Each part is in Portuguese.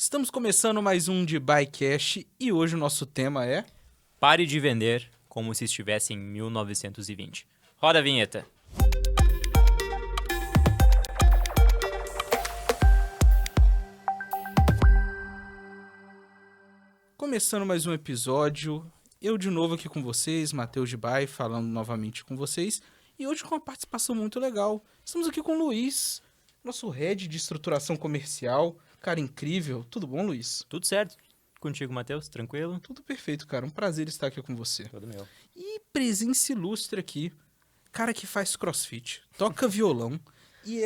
Estamos começando mais um de Buycast e hoje o nosso tema é... Pare de vender como se estivesse em 1920. Roda a vinheta. Começando mais um episódio, eu de novo aqui com vocês, Matheus de Buy, falando novamente com vocês. E hoje com uma participação muito legal. Estamos aqui com o Luiz, nosso head de estruturação comercial. Cara, incrível. Tudo bom, Luiz? Tudo certo? Contigo, Matheus? Tranquilo? Tudo perfeito, cara. Um prazer estar aqui com você. Tudo meu. E presença ilustre aqui, cara que faz crossfit, toca violão e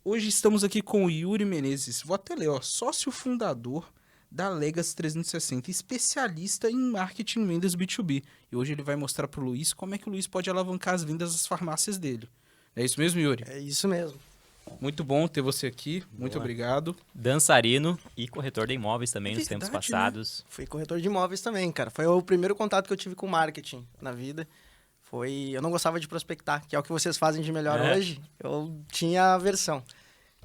hoje estamos aqui com o Yuri Menezes, vou até ler, sócio fundador da Legacy 360, especialista em marketing e vendas B2B. E hoje ele vai mostrar pro Luiz como é que o Luiz pode alavancar as vendas das farmácias dele. É isso mesmo, Yuri? É isso mesmo. Muito bom ter você aqui, muito obrigado. Dançarino e corretor de imóveis também nos Verdade, tempos passados. Fui corretor de imóveis também, cara. Foi o primeiro contato que eu tive com marketing na vida. Eu não gostava de prospectar, que é o que vocês fazem de melhor hoje. Eu tinha aversão.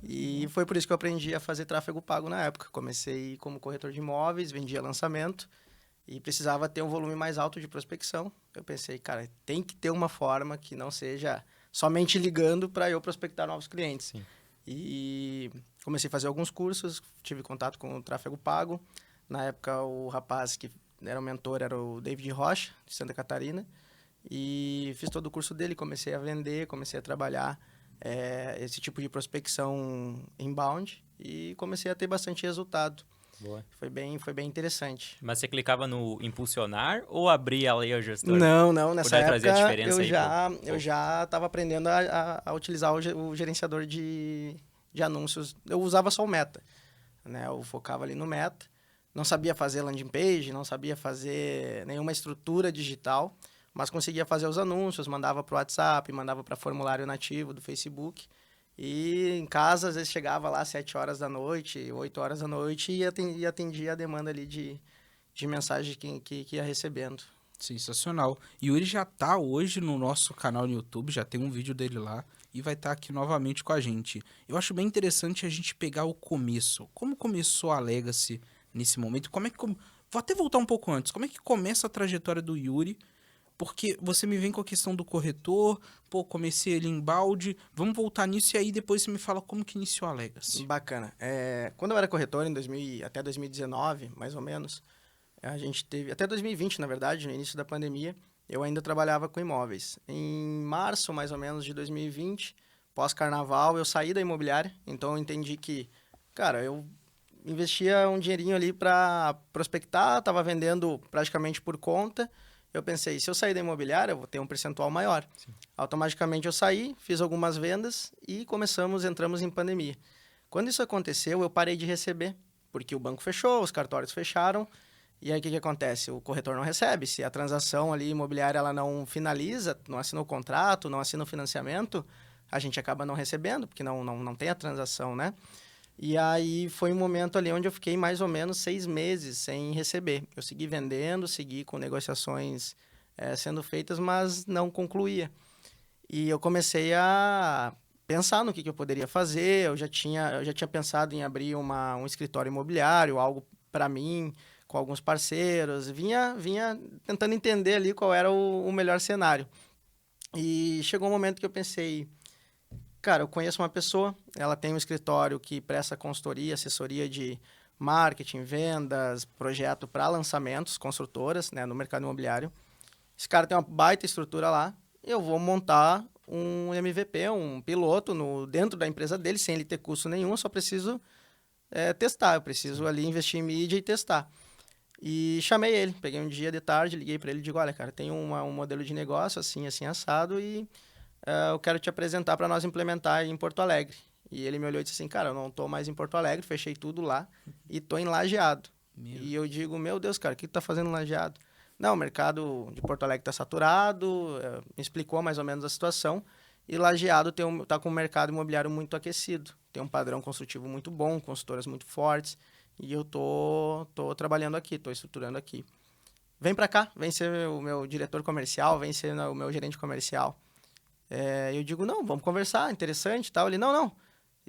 E foi por isso que eu aprendi a fazer tráfego pago na época. Comecei como corretor de imóveis, vendia lançamento e precisava ter um volume mais alto de prospecção. Eu pensei, cara, tem que ter uma forma que não seja somente ligando para eu prospectar novos clientes. Sim. E comecei a fazer alguns cursos, tive contato com o tráfego pago. Na época, o rapaz que era o mentor era o David Rocha, de Santa Catarina. E fiz todo o curso dele, comecei a vender, comecei a trabalhar esse tipo de prospecção inbound e comecei a ter bastante resultado. Boa. Foi bem interessante. Mas você clicava no impulsionar ou abria ali o gestor? Não, nessa Poder trazer a época diferença eu já estava aprendendo a utilizar o gerenciador de anúncios. Eu usava só o Meta, né? Eu focava ali no Meta, não sabia fazer landing page, não sabia fazer nenhuma estrutura digital, mas conseguia fazer os anúncios, mandava para o WhatsApp, mandava para formulário nativo do Facebook. E em casa, às vezes, chegava lá às 7 horas da noite, 8 horas da noite e atendia a demanda ali de mensagem que ia recebendo. Sensacional. E o Yuri já tá hoje no nosso canal no YouTube, já tem um vídeo dele lá e vai estar aqui novamente com a gente. Eu acho bem interessante a gente pegar o começo. Como começou a Legacy nesse momento? Vou até voltar um pouco antes. Como é que começa a trajetória do Yuri? Porque você me vem com a questão do corretor, comecei ele em balde, vamos voltar nisso e aí depois você me fala como que iniciou a Legacy. Bacana. Quando eu era corretor, até 2019, mais ou menos, a gente teve, até 2020, na verdade, no início da pandemia, eu ainda trabalhava com imóveis. Em março, mais ou menos, de 2020, pós-carnaval, eu saí da imobiliária, então eu entendi que, cara, eu investia um dinheirinho ali para prospectar, estava vendendo praticamente por conta. Eu pensei, se eu sair da imobiliária, eu vou ter um percentual maior. Sim. Automaticamente eu saí, fiz algumas vendas e entramos em pandemia. Quando isso aconteceu, eu parei de receber, porque o banco fechou, os cartórios fecharam. E aí o que acontece? O corretor não recebe. Se a transação ali imobiliária ela não finaliza, não assina o contrato, não assina o financiamento, a gente acaba não recebendo, porque não tem a transação, né? E aí foi um momento ali onde eu fiquei mais ou menos 6 meses sem receber. Eu segui vendendo, segui com negociações sendo feitas, mas não concluía. E eu comecei a pensar no que eu poderia fazer. Eu já tinha pensado em abrir um escritório imobiliário, algo para mim, com alguns parceiros. Vinha tentando entender ali qual era o melhor cenário. E chegou um momento que eu pensei... Cara, eu conheço uma pessoa, ela tem um escritório que presta consultoria, assessoria de marketing, vendas, projeto para lançamentos, construtoras, né, no mercado imobiliário. Esse cara tem uma baita estrutura lá, eu vou montar um MVP, um piloto dentro da empresa dele, sem ele ter custo nenhum, eu só preciso testar, eu preciso ali investir em mídia e testar. E chamei ele, peguei um dia de tarde, liguei para ele e digo, olha, cara, tem um modelo de negócio assim, assado e... eu quero te apresentar para nós implementar em Porto Alegre. E ele me olhou e disse assim, cara, eu não estou mais em Porto Alegre, fechei tudo lá e estou em Lajeado. E eu digo, meu Deus, cara, o que tu tá fazendo em Lajeado? Não, o mercado de Porto Alegre está saturado, me explicou mais ou menos a situação. E Lajeado tá com um mercado imobiliário muito aquecido, tem um padrão construtivo muito bom, consultoras muito fortes. E eu tô trabalhando aqui, estou estruturando aqui. Vem para cá, vem ser o meu diretor comercial, vem ser o meu gerente comercial. Eu digo, não, vamos conversar, interessante e tal. Ele, não,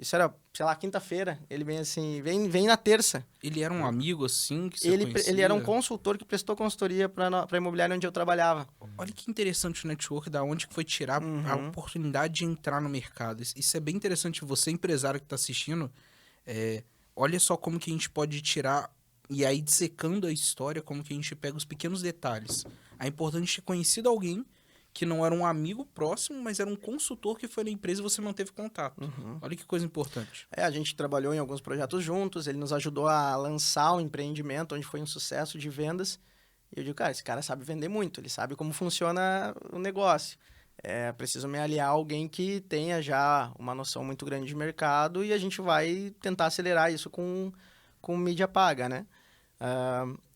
Isso era, sei lá, quinta-feira. Ele vem assim, vem na terça. Ele era um amigo, assim, que você Ele era um conhecia? consultor que prestou consultoria para a imobiliária onde eu trabalhava. Olha que interessante o network, da onde que foi tirar a Uhum. oportunidade de entrar no mercado. Isso é bem interessante. Você, empresário que está assistindo, olha só como que a gente pode tirar, e aí dissecando a história, como que a gente pega os pequenos detalhes. É importante ter conhecido alguém que não era um amigo próximo, mas era um consultor que foi na empresa e você não teve contato. Olha que coisa importante. A gente trabalhou em alguns projetos juntos, ele nos ajudou a lançar um empreendimento onde foi um sucesso de vendas. E eu digo, cara, esse cara sabe vender muito, ele sabe como funciona o negócio. Preciso me aliar a alguém que tenha já uma noção muito grande de mercado e a gente vai tentar acelerar isso com mídia paga, né?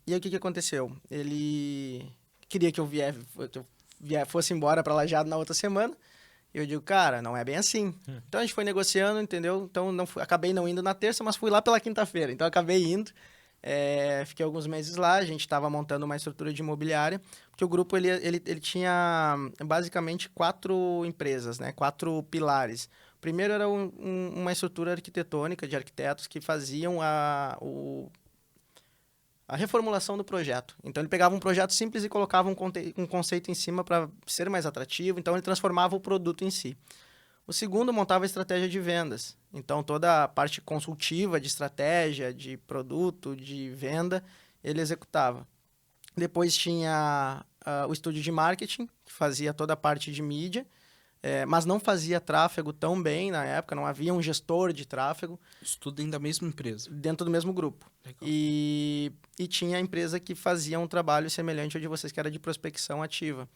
E aí o que aconteceu? Ele queria que eu fosse embora para Lajeado na outra semana. E eu digo, cara, não é bem assim. Então a gente foi negociando, entendeu? Então acabei não indo na terça, mas fui lá pela quinta-feira. Então acabei indo. Fiquei alguns meses lá, a gente estava montando uma estrutura de imobiliária, porque o grupo ele tinha basicamente 4 empresas, né? 4 pilares. O primeiro era uma estrutura arquitetônica de arquitetos que faziam a reformulação do projeto. Então, ele pegava um projeto simples e colocava um conceito em cima para ser mais atrativo. Então, ele transformava o produto em si. O segundo montava a estratégia de vendas. Então, toda a parte consultiva de estratégia, de produto, de venda, ele executava. Depois tinha o estúdio de marketing, que fazia toda a parte de mídia, mas não fazia tráfego tão bem na época, não havia um gestor de tráfego. Isso tudo dentro da mesma empresa. Dentro do mesmo grupo. Legal. E tinha a empresa que fazia um trabalho semelhante ao de vocês, que era de prospecção ativa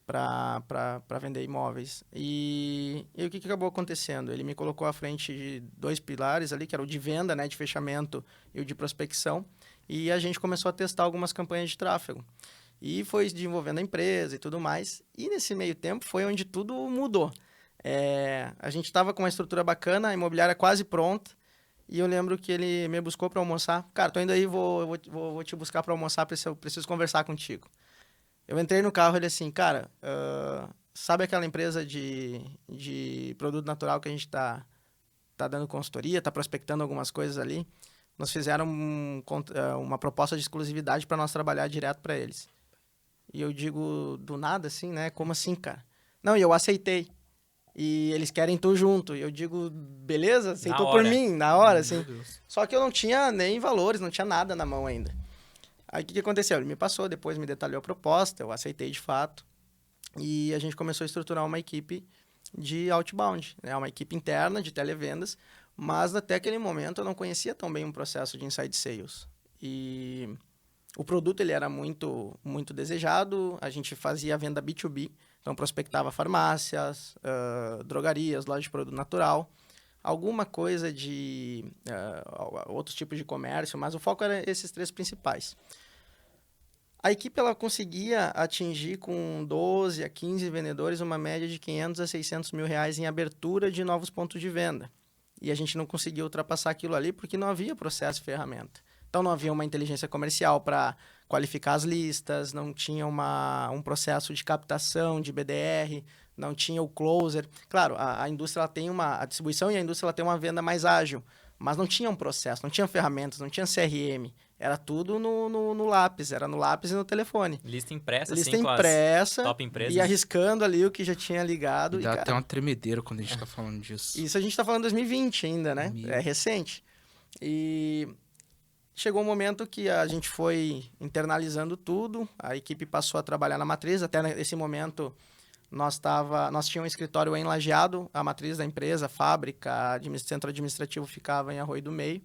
para vender imóveis. E o que acabou acontecendo? Ele me colocou à frente de 2 pilares ali, que era o de venda, né, de fechamento, e o de prospecção. E a gente começou a testar algumas campanhas de tráfego. E foi desenvolvendo a empresa e tudo mais. E nesse meio tempo foi onde tudo mudou. A gente estava com uma estrutura bacana, a imobiliária quase pronta. E eu lembro que ele me buscou para almoçar. Cara, tô indo aí, vou te buscar para almoçar, preciso conversar contigo. Eu entrei no carro, ele assim, cara, sabe aquela empresa de produto natural que a gente tá dando consultoria, tá prospectando algumas coisas ali? Nós fizeram uma proposta de exclusividade para nós trabalhar direto para eles. E eu digo, do nada, assim, né? Como assim, cara? Não, e eu aceitei. E eles querem tu junto. E eu digo, beleza? Aceitou por mim, na hora, assim. Meu Deus. Só que eu não tinha nem valores, não tinha nada na mão ainda. Aí o que aconteceu? Ele me passou, depois me detalhou a proposta, eu aceitei de fato. E a gente começou a estruturar uma equipe de outbound, né? Uma equipe interna de televendas, mas até aquele momento eu não conhecia tão bem um processo de inside sales. E o produto ele era muito, muito desejado, a gente fazia a venda B2B, então prospectava farmácias, drogarias, lojas de produto natural, alguma coisa de outros tipos de comércio, mas o foco era esses 3 principais. A equipe ela conseguia atingir com 12 a 15 vendedores uma média de 500 a 600 mil reais em abertura de novos pontos de venda. E a gente não conseguia ultrapassar aquilo ali porque não havia processo e ferramenta. Então, não havia uma inteligência comercial para qualificar as listas, não tinha um processo de captação de BDR, não tinha o closer. Claro, a indústria ela tem a distribuição e a indústria ela tem uma venda mais ágil, mas não tinha um processo, não tinha ferramentas, não tinha CRM. Era tudo no lápis, era no lápis e no telefone. Lista impressa, Lista assim, com as impressa, top empresas. e arriscando ali o que já tinha ligado. E dá cara, até uma tremedeira quando a gente tá falando disso. isso a gente está falando de 2020 ainda, né? Meu. É recente. E chegou um momento que a gente foi internalizando tudo, a equipe passou a trabalhar na matriz, até nesse momento nós tínhamos um escritório em Lajeado, a matriz da empresa, a fábrica, centro administrativo ficava em Arroio do Meio.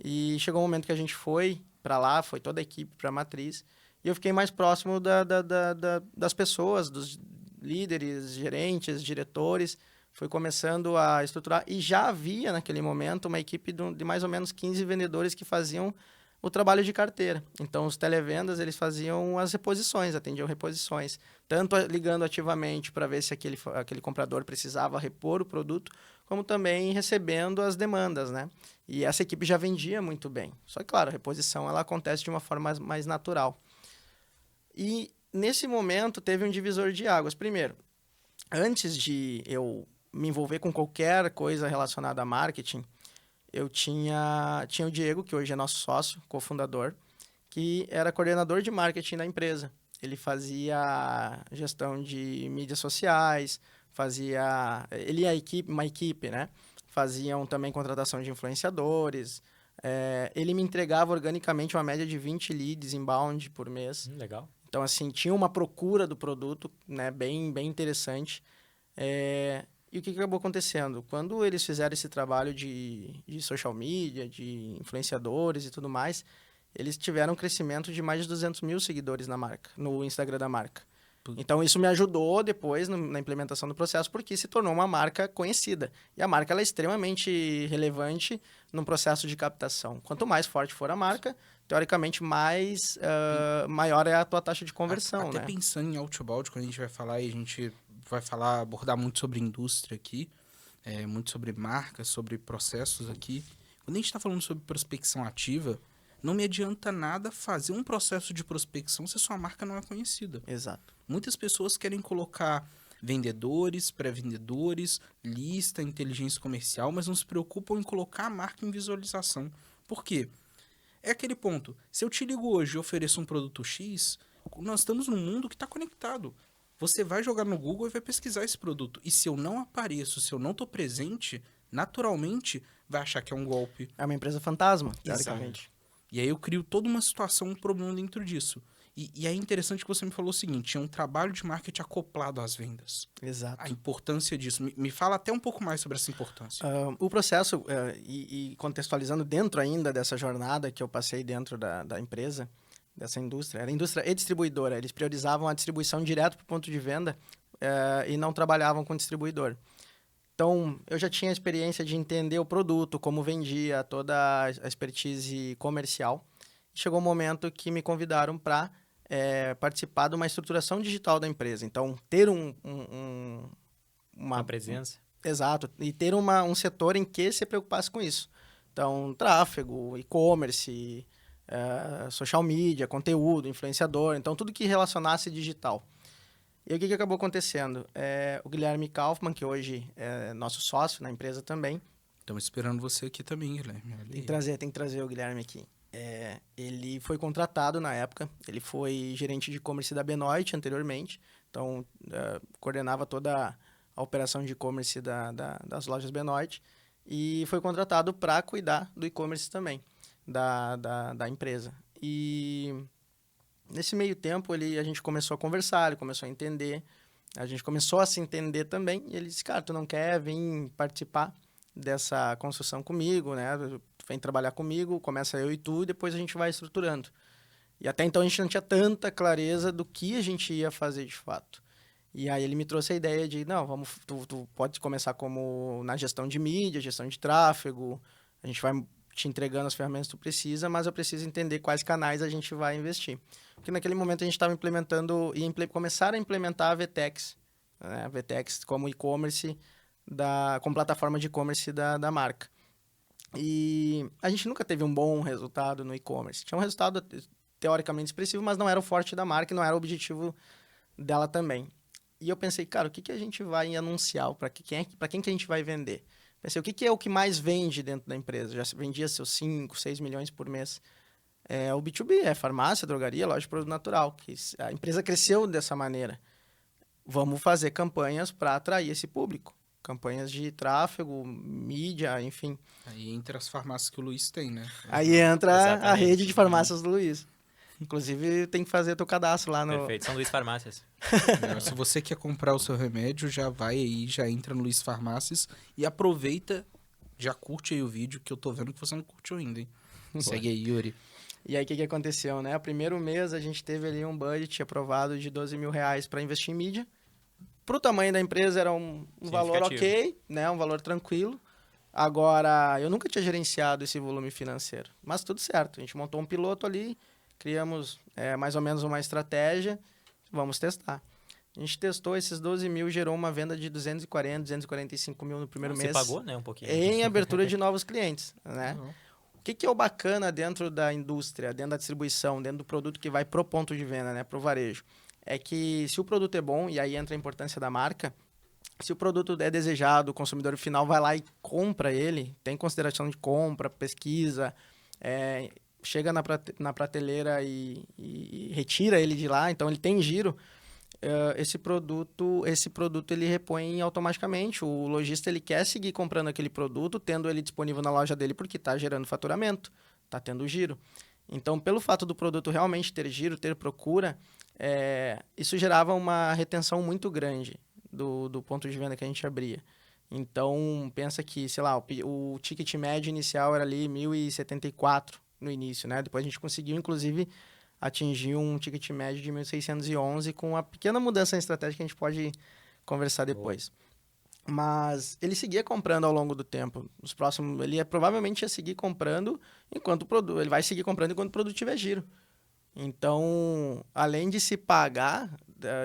E chegou um momento que a gente foi para lá, foi toda a equipe para a matriz, e eu fiquei mais próximo das pessoas, dos líderes, gerentes, diretores, foi começando a estruturar, e já havia naquele momento uma equipe de mais ou menos 15 vendedores que faziam o trabalho de carteira. Então, os televendas, eles faziam as reposições, atendiam reposições, tanto ligando ativamente para ver se aquele comprador precisava repor o produto, como também recebendo as demandas, né? E essa equipe já vendia muito bem. Só que, claro, a reposição ela acontece de uma forma mais natural. E, nesse momento, teve um divisor de águas. Primeiro, antes de eu me envolver com qualquer coisa relacionada a marketing, eu tinha o Diego, que hoje é nosso sócio, cofundador, que era coordenador de marketing da empresa. Ele fazia gestão de mídias sociais, ele e uma equipe, né? Faziam também contratação de influenciadores. Ele me entregava organicamente uma média de 20 leads inbound por mês. Legal. Então, assim, tinha uma procura do produto, né? Bem interessante. E o que acabou acontecendo? Quando eles fizeram esse trabalho de social media, de influenciadores e tudo mais, eles tiveram um crescimento de mais de 200 mil seguidores na marca, no Instagram da marca. Então, isso me ajudou depois na implementação do processo, porque se tornou uma marca conhecida. E a marca ela é extremamente relevante no processo de captação. Quanto mais forte for a marca, teoricamente, maior é a tua taxa de conversão. Até né? pensando em outbound, quando a gente vai falar, e a gente vai abordar muito sobre indústria aqui, muito sobre marcas, sobre processos aqui. Quando a gente está falando sobre prospecção ativa, não me adianta nada fazer um processo de prospecção se a sua marca não é conhecida. Exato. Muitas pessoas querem colocar vendedores, pré-vendedores, lista, inteligência comercial, mas não se preocupam em colocar a marca em visualização. Por quê? É aquele ponto. Se eu te ligo hoje e ofereço um produto X, nós estamos num mundo que está conectado. Você vai jogar no Google e vai pesquisar esse produto. E se eu não apareço, se eu não estou presente, naturalmente vai achar que é um golpe. É uma empresa fantasma, teoricamente. Exato. E aí eu crio toda uma situação, um problema dentro disso. E é interessante que você me falou o seguinte, é um trabalho de marketing acoplado às vendas. Exato. A importância disso. Me fala até um pouco mais sobre essa importância. O processo, e contextualizando dentro ainda dessa jornada que eu passei dentro da empresa, dessa indústria, era indústria e distribuidora. Eles priorizavam a distribuição direto para o ponto de venda e não trabalhavam com distribuidor. Então, eu já tinha a experiência de entender o produto, como vendia, toda a expertise comercial. Chegou um momento que me convidaram para participar de uma estruturação digital da empresa. Então, ter uma presença. Exato. E ter um setor em que se preocupasse com isso. Então, tráfego, e-commerce, social media, conteúdo, influenciador. Então, tudo que relacionasse digital. E o que acabou acontecendo? O Guilherme Kaufmann, que hoje é nosso sócio na empresa também. Estamos esperando você aqui também, Guilherme. Tem que trazer o Guilherme aqui. Ele foi contratado na época. Ele foi gerente de e-commerce da Benoit anteriormente. Então, coordenava toda a operação de e-commerce das lojas Benoit. E foi contratado para cuidar do e-commerce também, da empresa. E nesse meio tempo, a gente começou a conversar, ele começou a entender, a gente começou a se entender também, e ele disse, cara, tu não quer vir participar dessa construção comigo, né? Vem trabalhar comigo, começa eu e tu, e depois a gente vai estruturando. E até então a gente não tinha tanta clareza do que a gente ia fazer de fato. E aí ele me trouxe a ideia de, não, tu pode começar como na gestão de mídia, gestão de tráfego, a gente vai te entregando as ferramentas que tu precisa, mas eu preciso entender quais canais a gente vai investir. Porque naquele momento a gente estava implementando, começar a implementar a VTEX, né? A VTEX como e-commerce, como plataforma de e-commerce da marca. E a gente nunca teve um bom resultado no e-commerce. Tinha um resultado teoricamente expressivo, mas não era o forte da marca e não era o objetivo dela também. E eu pensei, cara, o que a gente vai anunciar? Para quem que a gente vai vender? Pensei, o que é o que mais vende dentro da empresa? Já vendia seus 5, 6 milhões por mês. O B2B, farmácia, drogaria, loja de produto natural. Que a empresa cresceu dessa maneira. Vamos fazer campanhas para atrair esse público. Campanhas de tráfego, mídia, enfim. Aí entra as farmácias que o Luiz tem, né? Aí entra Exatamente. a rede de farmácias do Luiz. Inclusive, tem que fazer teu cadastro lá no... Perfeito, São Luís Farmácias. Se você quer comprar o seu remédio, já vai aí, já entra no Luiz Farmácias e aproveita, já curte aí o vídeo, que eu tô vendo que você não curtiu ainda, hein? Segue aí, Yuri. E aí, o que aconteceu, né? O primeiro mês, a gente teve ali um budget aprovado de R$12 mil para investir em mídia. Pro tamanho da empresa, era um valor ok, né? Um valor tranquilo. Agora, eu nunca tinha gerenciado esse volume financeiro, mas tudo certo. A gente montou um piloto ali, criamos mais ou menos uma estratégia, vamos testar. A gente testou, esses 12 mil gerou uma venda de 240, 245 mil no primeiro mês. Você pagou, né, um pouquinho. Em abertura de novos clientes, né? Uhum. O que é o bacana dentro da indústria, dentro da distribuição, dentro do produto que vai pro ponto de venda, né, pro varejo? É que se o produto é bom, e aí entra a importância da marca, Se o produto é desejado, o consumidor final vai lá e compra ele, tem consideração de compra, pesquisa, chega na prateleira e retira ele de lá, então ele tem giro, esse produto ele repõe automaticamente. O lojista ele quer seguir comprando aquele produto, tendo ele disponível na loja dele porque está gerando faturamento, está tendo giro. Então, pelo fato do produto realmente ter giro, ter procura, isso gerava uma retenção muito grande do ponto de venda que a gente abria. Então, pensa que, sei lá, o ticket médio inicial era ali 1.074 no início, né? Depois a gente conseguiu, inclusive, atingir um ticket médio de 1.611 com uma pequena mudança na estratégia que a gente pode conversar depois. Mas ele seguia comprando ao longo do tempo. Ele provavelmente ia seguir comprando enquanto o produto... Ele vai seguir comprando enquanto o produto tiver giro. Então, além de se pagar,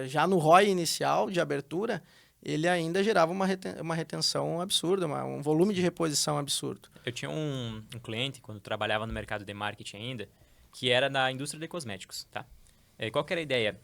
já no ROI inicial de abertura, ele ainda gerava uma retenção absurda, um volume de reposição absurdo. Eu tinha um cliente, quando trabalhava no mercado de marketing ainda, que era na indústria de cosméticos, tá? Qual que era a ideia?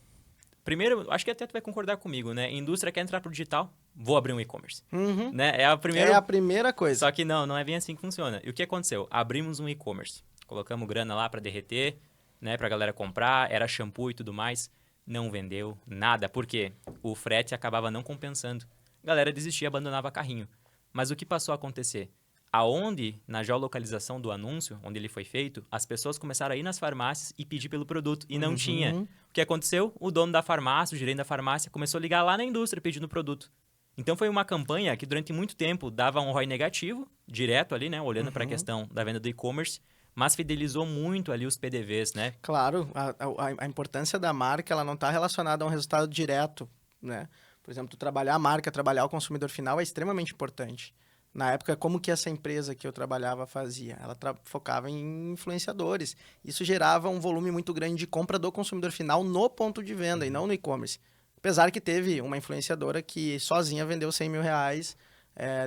Primeiro, acho que até tu vai concordar comigo, né? Indústria quer entrar pro digital, vou abrir um e-commerce. Uhum. Né? É a primeira coisa. Só que não é bem assim que funciona. E o que aconteceu? Abrimos um e-commerce, colocamos grana lá para derreter, né? Pra galera comprar, era shampoo e tudo mais. Não vendeu nada. Por quê? O frete acabava não compensando. A galera desistia, abandonava carrinho. Mas o que passou a acontecer? Aonde, na geolocalização do anúncio, onde ele foi feito, as pessoas começaram a ir nas farmácias e pedir pelo produto. E não tinha. O que aconteceu? O dono da farmácia, o gerente da farmácia, começou a ligar lá na indústria pedindo produto. Então, foi uma campanha que, durante muito tempo, dava um ROI negativo, direto ali, né? Olhando para a questão da venda do e-commerce, mas fidelizou muito ali os PDVs, né? Claro, a importância da marca, ela não está relacionada a um resultado direto, né? Por exemplo, tu trabalhar a marca, trabalhar o consumidor final é extremamente importante. Na época, como que essa empresa que eu trabalhava fazia? Ela focava em influenciadores. Isso gerava um volume muito grande de compra do consumidor final no ponto de venda e não no e-commerce. Apesar que teve uma influenciadora que sozinha vendeu 100 mil reais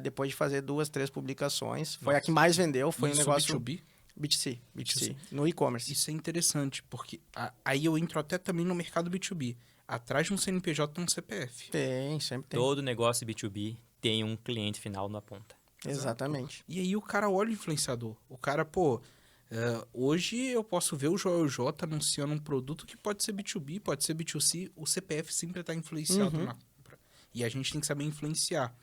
depois de fazer 2, 3 publicações. Foi a que mais vendeu, foi um negócio... B2B? B2C, no e-commerce. Isso é interessante, porque aí eu entro até também no mercado B2B. Atrás de um CNPJ tem um CPF. Tem, sempre tem. Todo negócio B2B tem um cliente final na ponta. Exatamente. E aí o cara olha o influenciador. O cara, hoje eu posso ver o Joel J anunciando um produto que pode ser B2B, pode ser B2C. O CPF sempre está influenciado na compra. E a gente tem que saber influenciar.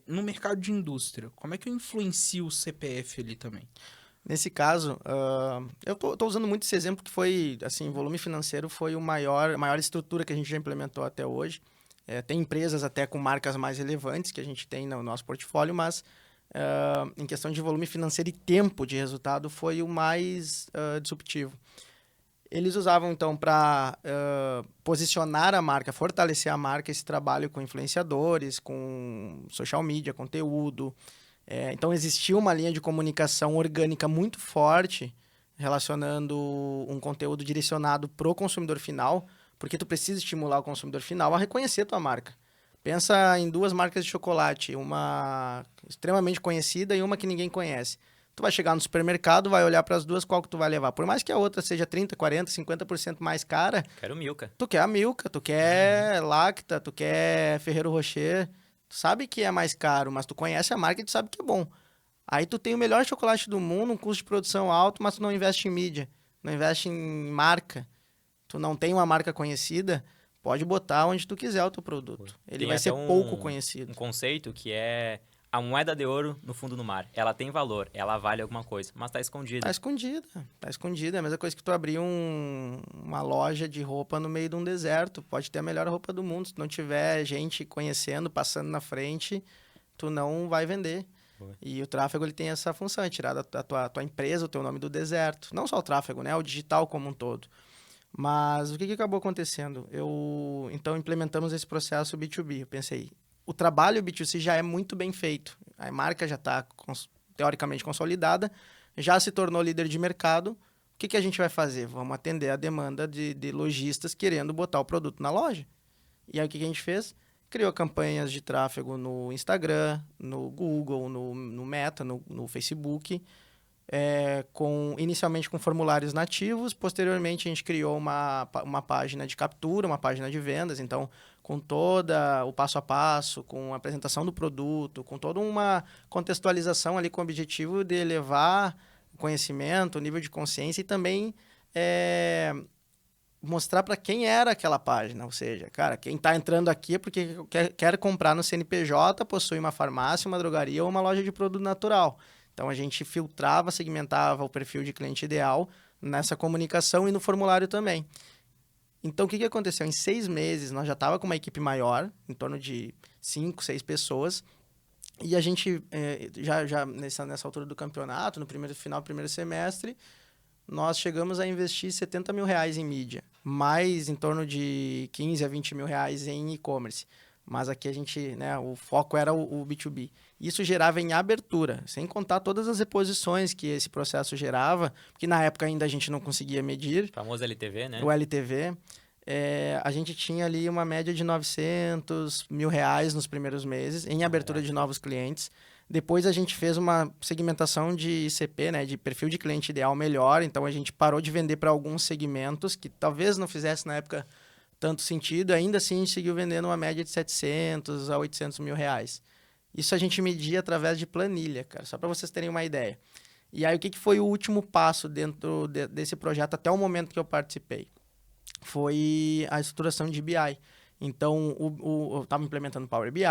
No mercado de indústria, como é que eu influencio o CPF ali também? Nesse caso, eu tô usando muito esse exemplo que foi, assim, volume financeiro foi a maior estrutura que a gente já implementou até hoje. Tem empresas até com marcas mais relevantes que a gente tem no nosso portfólio, mas em questão de volume financeiro e tempo de resultado foi o mais disruptivo. Eles usavam, então, para posicionar a marca, fortalecer a marca, esse trabalho com influenciadores, com social media, conteúdo. Então, existia uma linha de comunicação orgânica muito forte relacionando um conteúdo direcionado para o consumidor final, porque tu precisa estimular o consumidor final a reconhecer a tua marca. Pensa em 2 marcas de chocolate, uma extremamente conhecida e uma que ninguém conhece. Tu vai chegar no supermercado, vai olhar para as duas, qual que tu vai levar? Por mais que a outra seja 30%, 40%, 50% mais cara... Quero Milka. Tu quer a Milka, tu quer Lacta, tu quer Ferrero Rocher. Tu sabe que é mais caro, mas tu conhece a marca e tu sabe que é bom. Aí tu tem o melhor chocolate do mundo, um custo de produção alto, mas tu não investe em mídia, não investe em marca. Tu não tem uma marca conhecida, pode botar onde tu quiser o teu produto. Ele vai ser pouco conhecido. Um conceito que é a moeda de ouro no fundo do mar. Ela tem valor, ela vale alguma coisa, mas está escondida. Tá escondida. É a mesma coisa que tu abrir uma loja de roupa no meio de um deserto. Pode ter a melhor roupa do mundo. Se não tiver gente conhecendo, passando na frente, tu não vai vender. E o tráfego ele tem essa função, é tirar da tua empresa o teu nome do deserto. Não só o tráfego, né? O digital como um todo. Mas o que acabou acontecendo? Então, implementamos esse processo B2B. Eu pensei, o trabalho B2C já é muito bem feito. A marca já está teoricamente consolidada, já se tornou líder de mercado. O que a gente vai fazer? Vamos atender a demanda de lojistas querendo botar o produto na loja. E aí, o que a gente fez? Criou campanhas de tráfego no Instagram, no Google, no Meta, no Facebook, inicialmente com formulários nativos, posteriormente a gente criou uma página de captura, uma página de vendas, então com toda o passo a passo, com a apresentação do produto, com toda uma contextualização ali com o objetivo de elevar o conhecimento, o nível de consciência e também mostrar para quem era aquela página, ou seja, cara, quem está entrando aqui é porque quer comprar no CNPJ, possui uma farmácia, uma drogaria ou uma loja de produto natural. Então, a gente filtrava, segmentava o perfil de cliente ideal nessa comunicação e no formulário também. Então, o que aconteceu? Em 6 meses, nós já estávamos com uma equipe maior, em torno de 5, 6 pessoas, e a gente, já nessa altura do campeonato, no final do primeiro semestre, nós chegamos a investir R$70 mil em mídia, mais em torno de 15 a 20 mil reais em e-commerce. Mas aqui a gente, né, o foco era o B2B. Isso gerava em abertura, sem contar todas as reposições que esse processo gerava, porque na época ainda a gente não conseguia medir. O famoso LTV, né? O LTV. A gente tinha ali uma média de R$900 mil nos primeiros meses, em abertura de novos clientes. Depois a gente fez uma segmentação de ICP, né, de perfil de cliente ideal melhor. Então a gente parou de vender para alguns segmentos que talvez não fizesse na época tanto sentido, ainda assim a gente seguiu vendendo uma média de 700 a 800 mil reais. Isso a gente media através de planilha, cara, só para vocês terem uma ideia. E aí o que foi o último passo dentro desse projeto até o momento que eu participei? Foi a estruturação de BI. Então, eu estava implementando Power BI,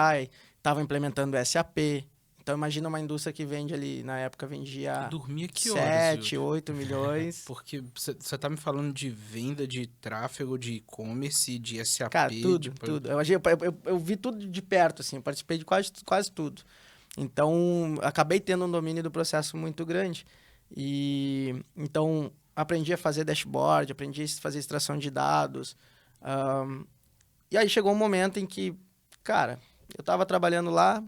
estava implementando SAP. Então, imagina uma indústria que vende ali, na época vendia Dormia que 7, 8 milhões. Porque você tá me falando de venda, de tráfego, de e-commerce, de SAP. Cara, tudo. Eu vi tudo de perto, assim, eu participei de quase tudo. Então, acabei tendo um domínio do processo muito grande. E então, aprendi a fazer dashboard, aprendi a fazer extração de dados. E aí chegou um momento em que, cara, eu estava trabalhando lá,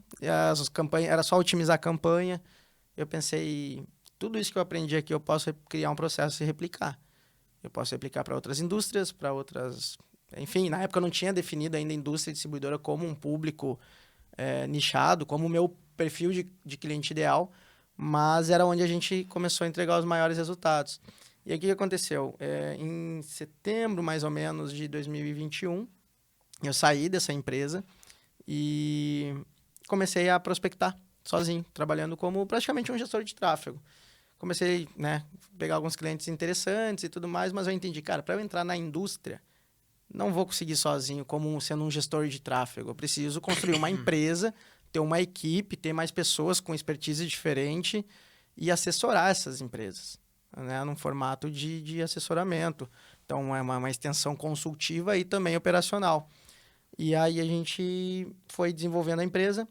as campanhas, era só otimizar a campanha. Eu pensei, tudo isso que eu aprendi aqui, eu posso criar um processo e replicar. Eu posso replicar para outras indústrias, para outras... Enfim, na época eu não tinha definido ainda a indústria distribuidora como um público nichado, como o meu perfil de cliente ideal, mas era onde a gente começou a entregar os maiores resultados. E aí o que aconteceu? Em setembro, mais ou menos, de 2021, eu saí dessa empresa e comecei a prospectar sozinho, trabalhando como praticamente um gestor de tráfego. Comecei, né, a pegar alguns clientes interessantes e tudo mais, mas eu entendi, cara, para eu entrar na indústria, não vou conseguir sozinho como sendo um gestor de tráfego. Eu preciso construir uma empresa, ter uma equipe, ter mais pessoas com expertise diferente e assessorar essas empresas, né, num formato de assessoramento. Então, é uma extensão consultiva e também operacional. E aí a gente foi desenvolvendo a empresa,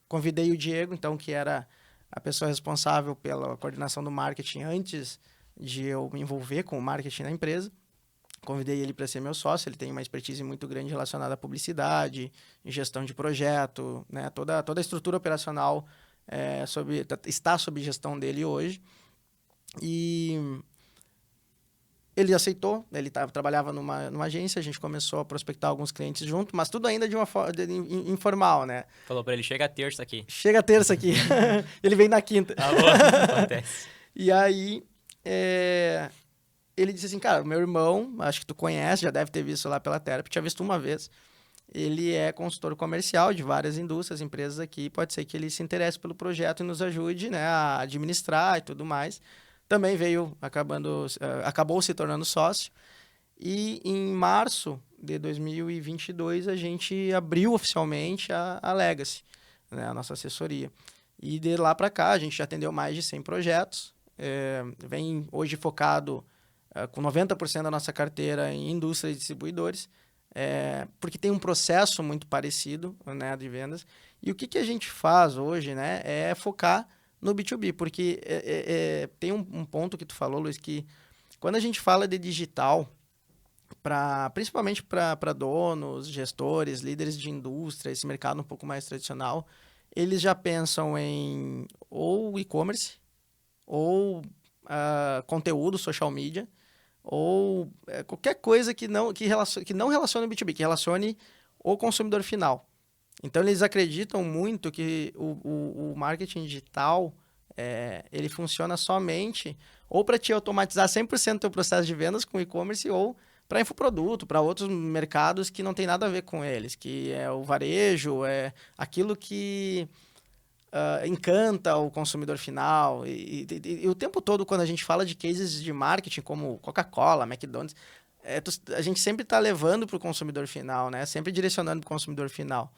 convidei o Diego, então, que era a pessoa responsável pela coordenação do marketing antes de eu me envolver com o marketing da empresa. Convidei ele para ser meu sócio, ele tem uma expertise muito grande relacionada à publicidade, gestão de projeto, né? Toda a estrutura operacional está sob gestão dele hoje. E ele aceitou, ele trabalhava numa agência, a gente começou a prospectar alguns clientes junto, mas tudo ainda de uma forma informal, né? Falou pra ele, chega terça aqui. Chega terça aqui. Ele vem na quinta. Ah, bom, acontece. E aí, ele disse assim, cara, meu irmão, acho que tu conhece, já deve ter visto lá pela Therapy, tinha visto uma vez. Ele é consultor comercial de várias indústrias, empresas aqui, pode ser que ele se interesse pelo projeto e nos ajude, né, a administrar e tudo mais. Também acabou se tornando sócio. E em março de 2022, a gente abriu oficialmente a Legacy, né, a nossa assessoria. E de lá para cá, a gente já atendeu mais de 100 projetos. Vem hoje focado com 90% da nossa carteira em indústria e distribuidores, porque tem um processo muito parecido, né, de vendas. E o que a gente faz hoje, né, é focar no B2B, porque tem um ponto que tu falou, Luiz, que quando a gente fala de digital, principalmente para donos, gestores, líderes de indústria, esse mercado um pouco mais tradicional, eles já pensam em ou e-commerce, ou conteúdo, social media, ou qualquer coisa que não relacione o B2B, que relacione o consumidor final. Então, eles acreditam muito que o marketing digital ele funciona somente ou para te automatizar 100% do teu processo de vendas com e-commerce ou para infoproduto, para outros mercados que não tem nada a ver com eles, que é o varejo, é aquilo que encanta o consumidor final. E o tempo todo, quando a gente fala de cases de marketing como Coca-Cola, McDonald's, a gente sempre está levando para o consumidor final, né? Sempre direcionando para o consumidor final.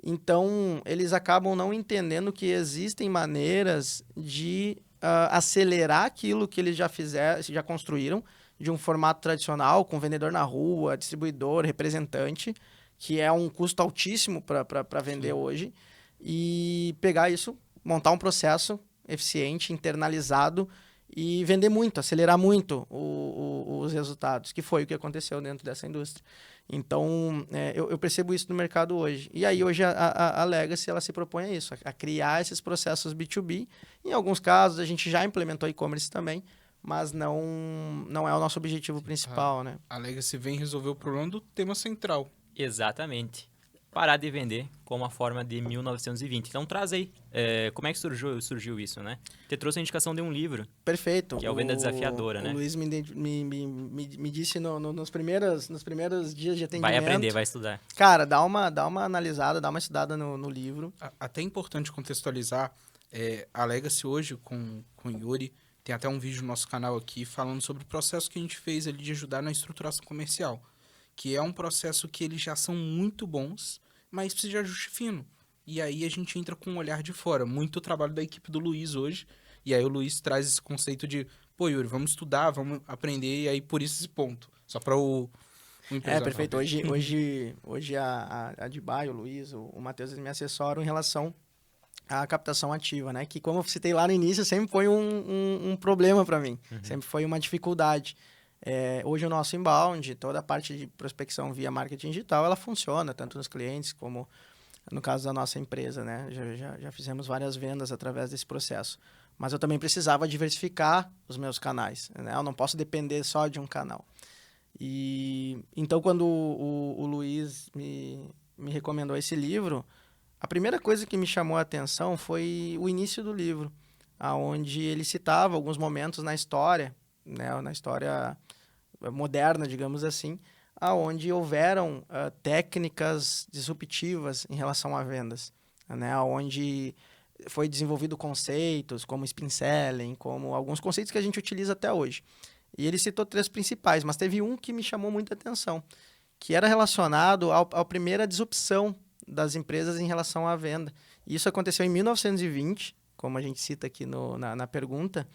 Então, eles acabam não entendendo que existem maneiras de acelerar aquilo que eles já fizeram, já construíram, de um formato tradicional, com vendedor na rua, distribuidor, representante, que é um custo altíssimo para vender hoje, e pegar isso, montar um processo eficiente, internalizado, e vender muito, acelerar muito os resultados, que foi o que aconteceu dentro dessa indústria. Então, eu percebo isso no mercado hoje. E aí, hoje, a Legacy, ela se propõe a isso, a criar esses processos B2B. Em alguns casos, a gente já implementou e-commerce também, mas não é o nosso objetivo principal, né? A Legacy vem resolver o problema do tema central. Exatamente. Parar de vender como a forma de 1920. Então, traz aí. Como é que surgiu isso, né? Você trouxe a indicação de um livro. Perfeito. Que é o Venda Desafiadora, né? O Luiz me disse nos primeiros dias de atendimento... Vai aprender, vai estudar. Cara, dá uma analisada, dá uma estudada no livro. Até é importante contextualizar, a Legacy hoje, com o Yuri, tem até um vídeo no nosso canal aqui falando sobre o processo que a gente fez ali de ajudar na estruturação comercial, que é um processo que eles já são muito bons, mas precisa de ajuste fino. E aí a gente entra com um olhar de fora. Muito trabalho da equipe do Luiz hoje. E aí o Luiz traz esse conceito de, pô, Yuri, vamos estudar, vamos aprender, e aí por isso esse ponto. Só para o empresário. Perfeito. Hoje a Dibai, o Luiz, o Matheus, eles me assessoram em relação à captação ativa, né? Que, como eu citei lá no início, sempre foi um problema para mim. Uhum. Sempre foi uma dificuldade. Hoje o nosso inbound, toda a parte de prospecção via marketing digital, ela funciona, tanto nos clientes como no caso da nossa empresa, né? Já fizemos várias vendas através desse processo. Mas eu também precisava diversificar os meus canais, né? Eu não posso depender só de um canal. E então, quando o Luiz me recomendou esse livro, a primeira coisa que me chamou a atenção foi o início do livro, onde ele citava alguns momentos na história, né? Na história moderna, digamos assim, aonde houveram técnicas disruptivas em relação a vendas, né? Onde foi desenvolvido conceitos como spin selling, como alguns conceitos que a gente utiliza até hoje. E ele citou 3 principais, mas teve um que me chamou muita atenção, que era relacionado à primeira disrupção das empresas em relação à venda. E isso aconteceu em 1920, como a gente cita aqui na pergunta,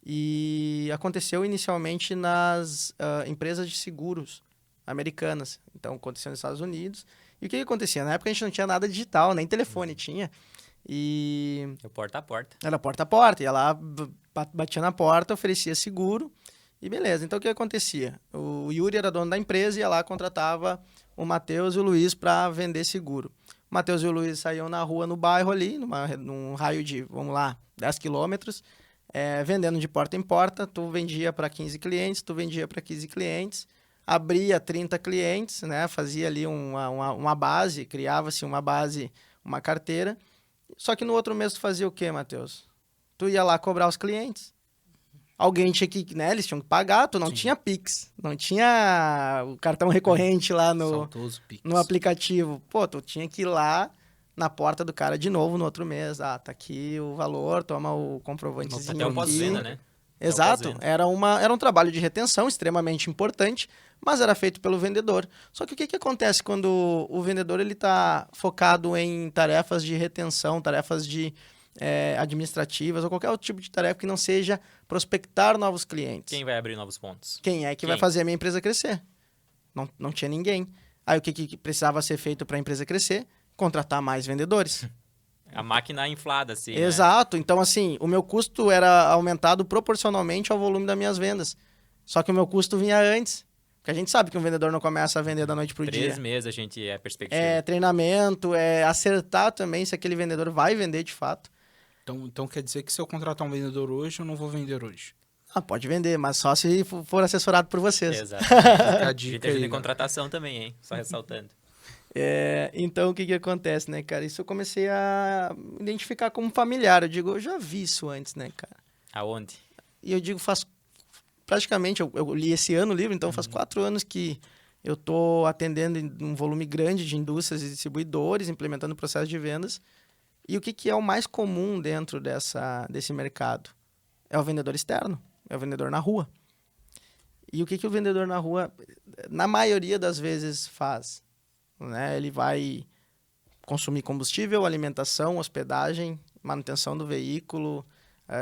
e aconteceu inicialmente nas empresas de seguros americanas. Então, aconteceu nos Estados Unidos. E o que acontecia? Na época a gente não tinha nada digital, nem telefone tinha. E... É porta a porta. Era porta a porta. Ia lá, batia na porta, oferecia seguro e beleza. Então, o que acontecia? O Yuri era dono da empresa, ia lá, contratava o Matheus e o Luiz para vender seguro. O Matheus e o Luiz saíam na rua, no bairro ali, num raio de, 10 quilômetros, vendendo de porta em porta. Tu vendia para 15 clientes, tu vendia para 15 clientes, abria 30 clientes, né? Fazia ali uma base, criava-se uma base, uma carteira. Só que no outro mês tu fazia o quê, Matheus? Tu ia lá cobrar os clientes. Alguém tinha que, né? Eles tinham que pagar, tu não Sim. tinha Pix, não tinha o cartão recorrente lá no aplicativo. Pô, tu tinha que ir lá na porta do cara de novo no outro mês. Tá aqui o valor, toma o comprovantezinho. Até o pós-venda, né? Exato, era um trabalho de retenção extremamente importante, mas era feito pelo vendedor. Só que o que acontece quando o vendedor está focado em tarefas de retenção, tarefas administrativas ou qualquer outro tipo de tarefa que não seja prospectar novos clientes? Quem vai abrir novos pontos? Quem é que vai fazer a minha empresa crescer? Não tinha ninguém. Aí o que precisava ser feito para a empresa crescer? Contratar mais vendedores. A máquina inflada, assim. Exato. Né? Então, assim, o meu custo era aumentado proporcionalmente ao volume das minhas vendas. Só que o meu custo vinha antes. Porque a gente sabe que um vendedor não começa a vender da noite pro dia. 3 meses a gente perspectiva. Treinamento, acertar também se aquele vendedor vai vender de fato. Então quer dizer que se eu contratar um vendedor hoje, eu não vou vender hoje? Pode vender, mas só se for assessorado por vocês. Exato. A A dica gente aí, ajuda em né? contratação também, hein? Só ressaltando. Então, o que que acontece, né, cara? Isso eu comecei a identificar como familiar. Eu digo, eu já vi isso antes, né, cara? Aonde? E eu digo, faz praticamente, eu li esse ano o livro, então faz 4 anos que eu estou atendendo em um volume grande de indústrias e distribuidores, implementando o processo de vendas. E o que que é o mais comum dentro desse mercado? É o vendedor externo, é o vendedor na rua. E o que que o vendedor na rua, na maioria das vezes, faz? Né? Ele vai consumir combustível, alimentação, hospedagem, manutenção do veículo,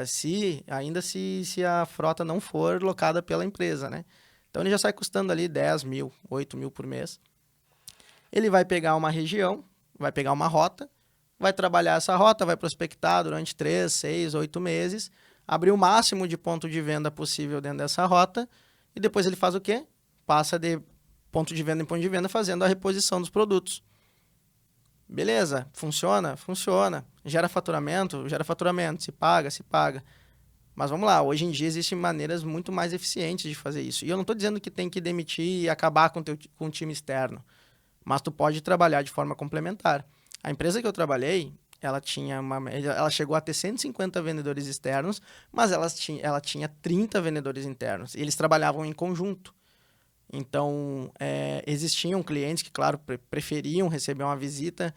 se a frota não for locada pela empresa, né? Então, ele já sai custando ali 10 mil, 8 mil por mês. Ele vai pegar uma região, vai pegar uma rota, vai trabalhar essa rota, vai prospectar durante 3, 6, 8 meses, abrir o máximo de ponto de venda possível dentro dessa rota, e depois ele faz o quê? Passa de ponto de venda em ponto de venda fazendo a reposição dos produtos. Beleza, funciona? Funciona. Gera faturamento? Gera faturamento. Se paga? Se paga. Mas vamos lá, hoje em dia existem maneiras muito mais eficientes de fazer isso. E eu não estou dizendo que tem que demitir e acabar com o time externo, mas tu pode trabalhar de forma complementar. A empresa que eu trabalhei, ela chegou a ter 150 vendedores externos, mas ela tinha 30 vendedores internos. E eles trabalhavam em conjunto. Então, existiam clientes que, claro, preferiam receber uma visita,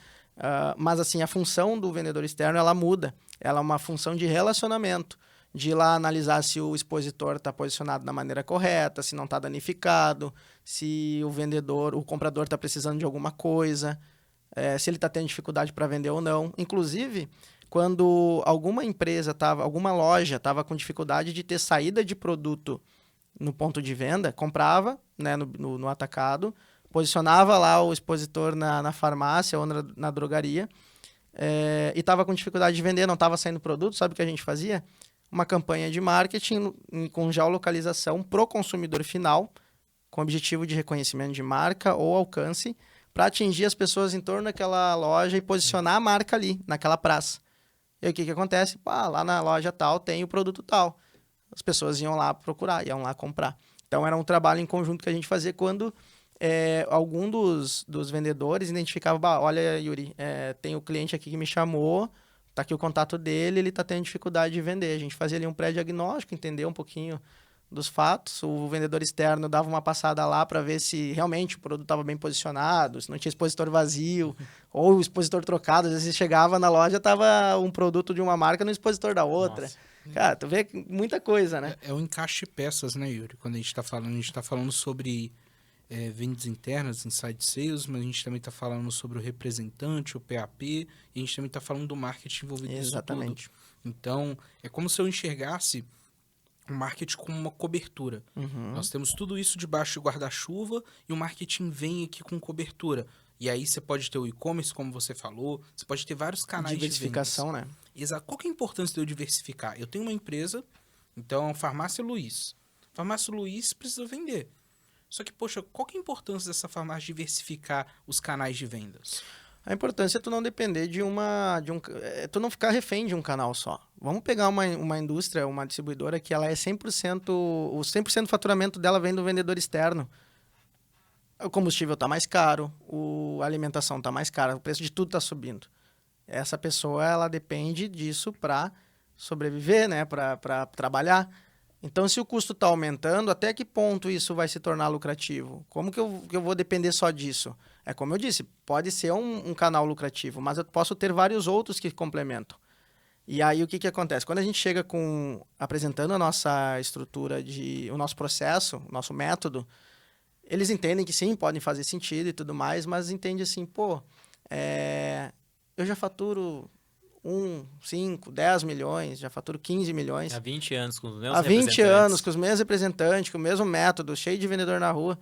mas assim, a função do vendedor externo, ela muda. Ela é uma função de relacionamento, de ir lá analisar se o expositor está posicionado da maneira correta, se não está danificado, se o comprador está precisando de alguma coisa, se ele está tendo dificuldade para vender ou não. Inclusive, quando alguma loja estava com dificuldade de ter saída de produto no ponto de venda, comprava, né, no atacado, posicionava lá o expositor na farmácia ou na drogaria, e estava com dificuldade de vender, não estava saindo produto, sabe o que a gente fazia? Uma campanha de marketing com geolocalização pro consumidor final, com objetivo de reconhecimento de marca ou alcance, para atingir as pessoas em torno daquela loja e posicionar a marca ali, naquela praça. E aí o que acontece? Lá na loja tal tem o produto tal. As pessoas iam lá procurar, iam lá comprar. Então, era um trabalho em conjunto que a gente fazia quando algum dos vendedores identificava, olha, Yuri, tem o cliente aqui que me chamou, tá aqui o contato dele, ele tá tendo dificuldade de vender. A gente fazia ali um pré-diagnóstico, entender um pouquinho dos fatos. O vendedor externo dava uma passada lá para ver se realmente o produto estava bem posicionado, se não tinha expositor vazio, ou o expositor trocado. Às vezes chegava na loja, tava um produto de uma marca no expositor da outra. Nossa. Cara, tu vê muita coisa, né? É um encaixe de peças, né, Yuri? Quando a gente tá falando sobre vendas internas, inside sales, mas a gente também tá falando sobre o representante, o PAP, e a gente também tá falando do marketing envolvido nisso tudo. Exatamente. Então, é como se eu enxergasse o marketing como uma cobertura. Uhum. Nós temos tudo isso debaixo de guarda-chuva e o marketing vem aqui com cobertura. E aí você pode ter o e-commerce, como você falou, você pode ter vários canais de diversificação, né? Exato. Qual que é a importância de eu diversificar? Eu tenho uma empresa, então, Farmácia Luiz. Farmácia Luiz precisa vender. Só que, poxa, qual que é a importância dessa farmácia diversificar os canais de vendas? A importância é tu não depender tu não ficar refém de um canal só. Vamos pegar uma indústria, uma distribuidora que ela é 100%, o 100% do faturamento dela vem do vendedor externo. O combustível está mais caro, a alimentação está mais cara, o preço de tudo está subindo. Essa pessoa, ela depende disso para sobreviver, né? Para trabalhar. Então, se o custo está aumentando, até que ponto isso vai se tornar lucrativo? Como que eu vou depender só disso? É como eu disse, pode ser um canal lucrativo, mas eu posso ter vários outros que complementam. E aí, o que acontece? Quando a gente chega apresentando a nossa estrutura, o nosso processo, o nosso método, eles entendem que sim, podem fazer sentido e tudo mais, mas entendem assim, eu já faturo 5, 10 milhões, já faturo 15 milhões. Há 20 anos com os mesmos representantes. Há 20 anos com os mesmos representantes, com o mesmo método, cheio de vendedor na rua.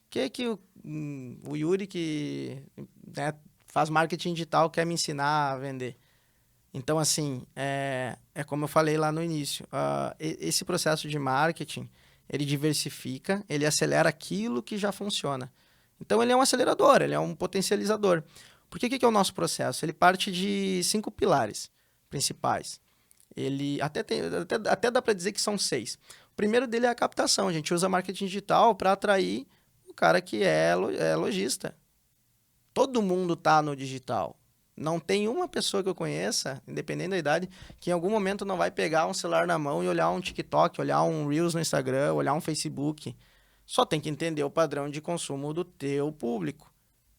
Que o Yuri, que faz marketing digital, quer me ensinar a vender? Então, assim, é como eu falei lá no início. Esse processo de marketing, ele diversifica, ele acelera aquilo que já funciona. Então, ele é um acelerador, ele é um potencializador. Porque o que é o nosso processo? Ele parte de 5 pilares principais. Ele até dá para dizer que são 6. O primeiro dele é a captação. A gente usa marketing digital para atrair o cara que é lojista. Todo mundo tá no digital. Não tem uma pessoa que eu conheça, independente da idade, que em algum momento não vai pegar um celular na mão e olhar um TikTok, olhar um Reels no Instagram, olhar um Facebook. Só tem que entender o padrão de consumo do teu público.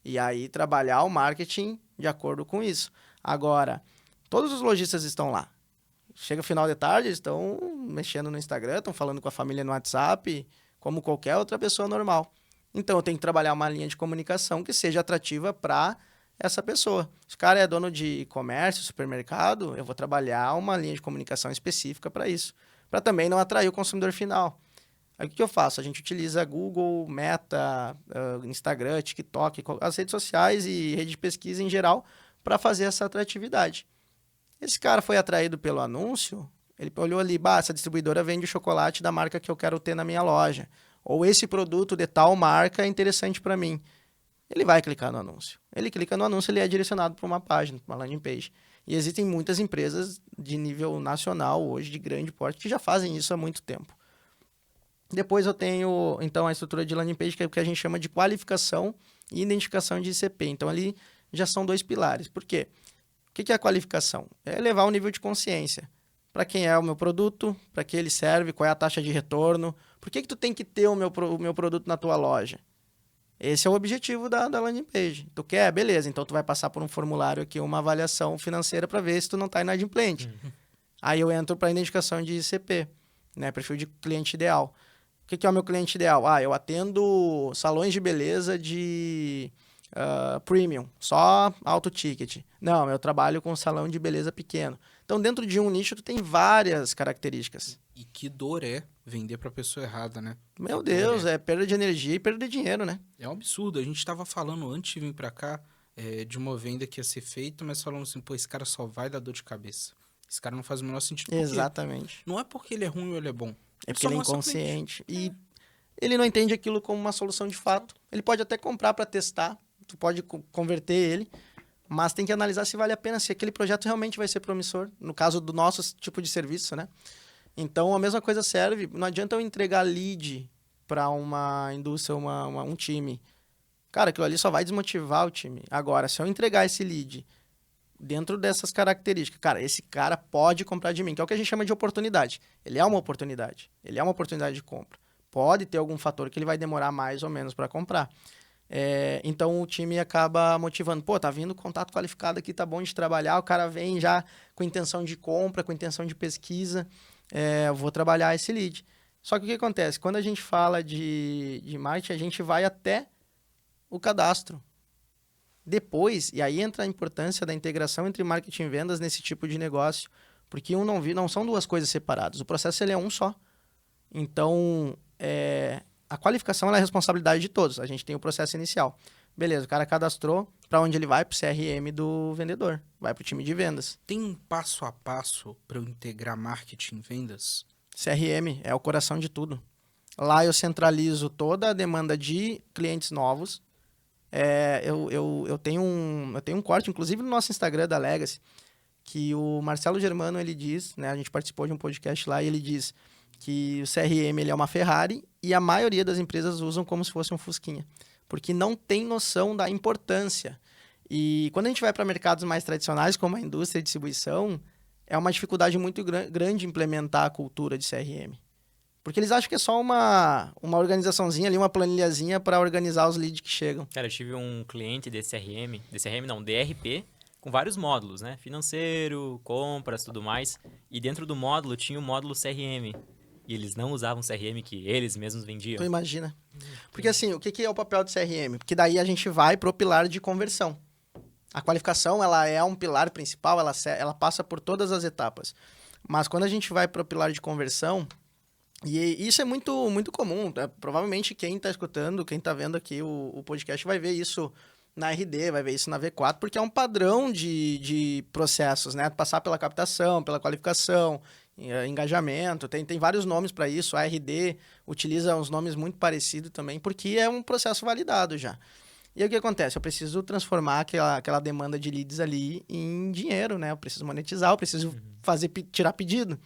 E aí trabalhar o marketing de acordo com isso. Agora, todos os lojistas estão lá. Chega final de tarde, eles estão mexendo no Instagram, estão falando com a família no WhatsApp, como qualquer outra pessoa normal. Então, eu tenho que trabalhar uma linha de comunicação que seja atrativa para essa pessoa. Se o cara é dono de comércio, supermercado, eu vou trabalhar uma linha de comunicação específica para isso. Para também não atrair o consumidor final. Aí o que eu faço? A gente utiliza Google, Meta, Instagram, TikTok, as redes sociais e rede de pesquisa em geral para fazer essa atratividade. Esse cara foi atraído pelo anúncio, ele olhou ali, essa distribuidora vende o chocolate da marca que eu quero ter na minha loja. Ou esse produto de tal marca é interessante para mim. Ele vai clicar no anúncio. Ele clica no anúncio, ele é direcionado para uma página, para uma landing page. E existem muitas empresas de nível nacional hoje, de grande porte, que já fazem isso há muito tempo. Depois eu tenho, então, a estrutura de landing page, que é o que a gente chama de qualificação e identificação de ICP. Então, ali já são 2 pilares. Por quê? O que é a qualificação? É elevar o nível de consciência. Para quem é o meu produto, para que ele serve, qual é a taxa de retorno, por que tu tem que ter o meu produto na tua loja? Esse é o objetivo da landing page. Tu quer? Beleza, então tu vai passar por um formulário aqui, uma avaliação financeira para ver se tu não está inadimplente. Aí eu entro para a identificação de ICP, né? Perfil de cliente ideal. O que é o meu cliente ideal? Eu atendo salões de beleza de premium, só alto ticket. Não, eu trabalho com um salão de beleza pequeno. Então, dentro de um nicho, tu tem várias características. E que dor é vender para pessoa errada, né? Meu Deus, é perda de energia e perda de dinheiro, né? É um absurdo. A gente estava falando antes de vir para cá de uma venda que ia ser feita, mas falando assim, pô, esse cara só vai dar dor de cabeça. Esse cara não faz o menor sentido. Exatamente. Não é porque ele é ruim ou ele é bom. É porque ele é inconsciente. E ele não entende aquilo como uma solução de fato. Ele pode até comprar para testar, tu pode converter ele, mas tem que analisar se vale a pena, se aquele projeto realmente vai ser promissor, no caso do nosso tipo de serviço, né? Então, a mesma coisa serve, não adianta eu entregar lead para uma indústria, um time. Cara, aquilo ali só vai desmotivar o time. Agora, se eu entregar esse lead dentro dessas características, cara, esse cara pode comprar de mim, que é o que a gente chama de oportunidade. Ele é uma oportunidade de compra. Pode ter algum fator que ele vai demorar mais ou menos para comprar. Então o time acaba motivando, pô, tá vindo contato qualificado aqui, tá bom de trabalhar, o cara vem já com intenção de compra, com intenção de pesquisa, eu vou trabalhar esse lead. Só que o que acontece? Quando a gente fala de marketing, a gente vai até o cadastro. Depois, e aí entra a importância da integração entre marketing e vendas nesse tipo de negócio, porque não são 2 coisas separadas, o processo ele é um só. Então, a qualificação ela é a responsabilidade de todos. A gente tem o processo inicial. Beleza, o cara cadastrou, para onde ele vai? Para o CRM do vendedor, vai para o time de vendas. Tem um passo a passo para eu integrar marketing e vendas? CRM é o coração de tudo. Lá eu centralizo toda a demanda de clientes novos. Eu tenho um corte, inclusive no nosso Instagram da Legacy, que o Marcelo Germano ele diz, né, a gente participou de um podcast lá e ele diz que o CRM ele é uma Ferrari e a maioria das empresas usam como se fosse um Fusquinha, porque não tem noção da importância. E quando a gente vai para mercados mais tradicionais, como a indústria e distribuição, é uma dificuldade muito grande implementar a cultura de CRM. Porque eles acham que é só uma organizaçãozinha ali, uma planilhazinha para organizar os leads que chegam. Cara, eu tive um cliente de DRP, com vários módulos, né? Financeiro, compras, tudo mais. E dentro do módulo tinha o módulo CRM. E eles não usavam CRM que eles mesmos vendiam. Tu imagina. Porque assim, o que é o papel do CRM? Porque daí a gente vai pro pilar de conversão. A qualificação, ela é um pilar principal, ela passa por todas as etapas. Mas quando a gente vai pro pilar de conversão, e isso é muito, muito comum, né? Provavelmente quem está escutando, quem está vendo aqui o podcast vai ver isso na RD, vai ver isso na V4, porque é um padrão de processos, né? Passar pela captação, pela qualificação, engajamento, tem vários nomes para isso. A RD utiliza uns nomes muito parecidos também, porque é um processo validado já. E aí o que acontece? Eu preciso transformar aquela demanda de leads ali em dinheiro, né? Eu preciso monetizar, eu preciso tirar pedido.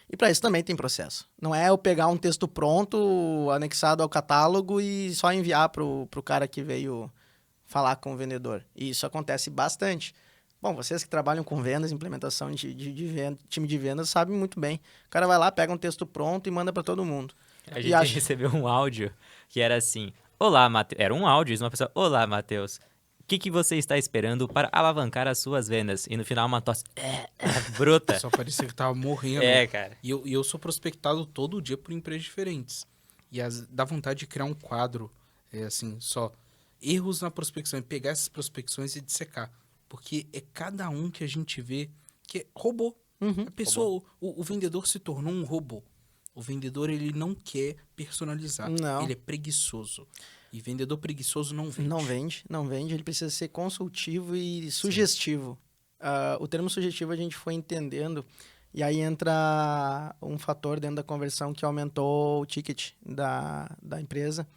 E para isso também tem processo. Não é eu pegar um texto pronto, anexado ao catálogo e só enviar pro cara que veio falar com o vendedor. E isso acontece bastante. Bom, vocês que trabalham com vendas, implementação de venda, time de vendas, sabem muito bem. O cara vai lá, pega um texto pronto e manda para todo mundo. A E gente recebeu um áudio que era assim: Olá, Matheus. Era um áudio de uma pessoa: Olá, Matheus. O que você está esperando para alavancar as suas vendas? E no final, uma tosse bruta. Só parecia que tava morrendo. Cara. E eu sou prospectado todo dia por empresas diferentes. E dá vontade de criar um quadro, assim, só erros na prospecção. E pegar essas prospecções e dissecar. Porque é cada um que a gente vê que é robô. A pessoa, o vendedor se tornou um robô. O vendedor, ele não quer personalizar. Não. Ele é preguiçoso. E vendedor preguiçoso não vende. Não vende. Ele precisa ser consultivo e sugestivo. O termo sugestivo a gente foi entendendo. E aí entra um fator dentro da conversão que aumentou o ticket da empresa.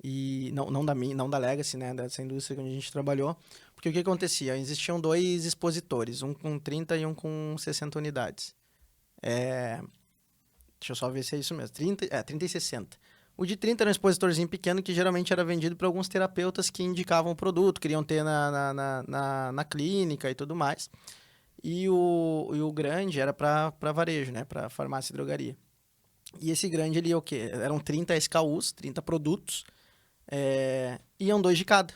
E não da Legacy, né? Dessa indústria que a gente trabalhou. Porque o que acontecia? Existiam 2 expositores. Um com 30 e um com 60 unidades. Deixa eu só ver se é isso mesmo. 30 e 60. O de 30 era um expositorzinho pequeno que geralmente era vendido para alguns terapeutas que indicavam o produto, queriam ter na clínica e tudo mais. E o grande era para varejo, né? Para farmácia e drogaria. E esse grande, ele ia o quê? Eram 30 SKUs, 30 produtos, iam 2 de cada.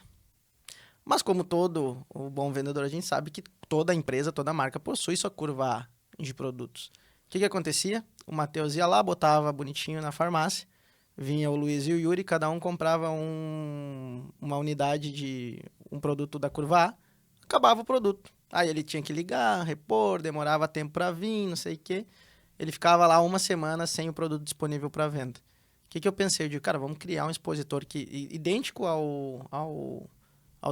Mas como todo o bom vendedor, a gente sabe que toda empresa, toda marca possui sua curva A de produtos. O que acontecia? O Matheus ia lá, botava bonitinho na farmácia, vinha o Luiz e o Yuri, cada um comprava uma unidade de um produto da curva A, acabava o produto. Aí ele tinha que ligar, repor, demorava tempo para vir, não sei o quê. Ele ficava lá 1 semana sem o produto disponível para venda. O que eu pensei? Eu digo, cara, vamos criar um expositor idêntico ao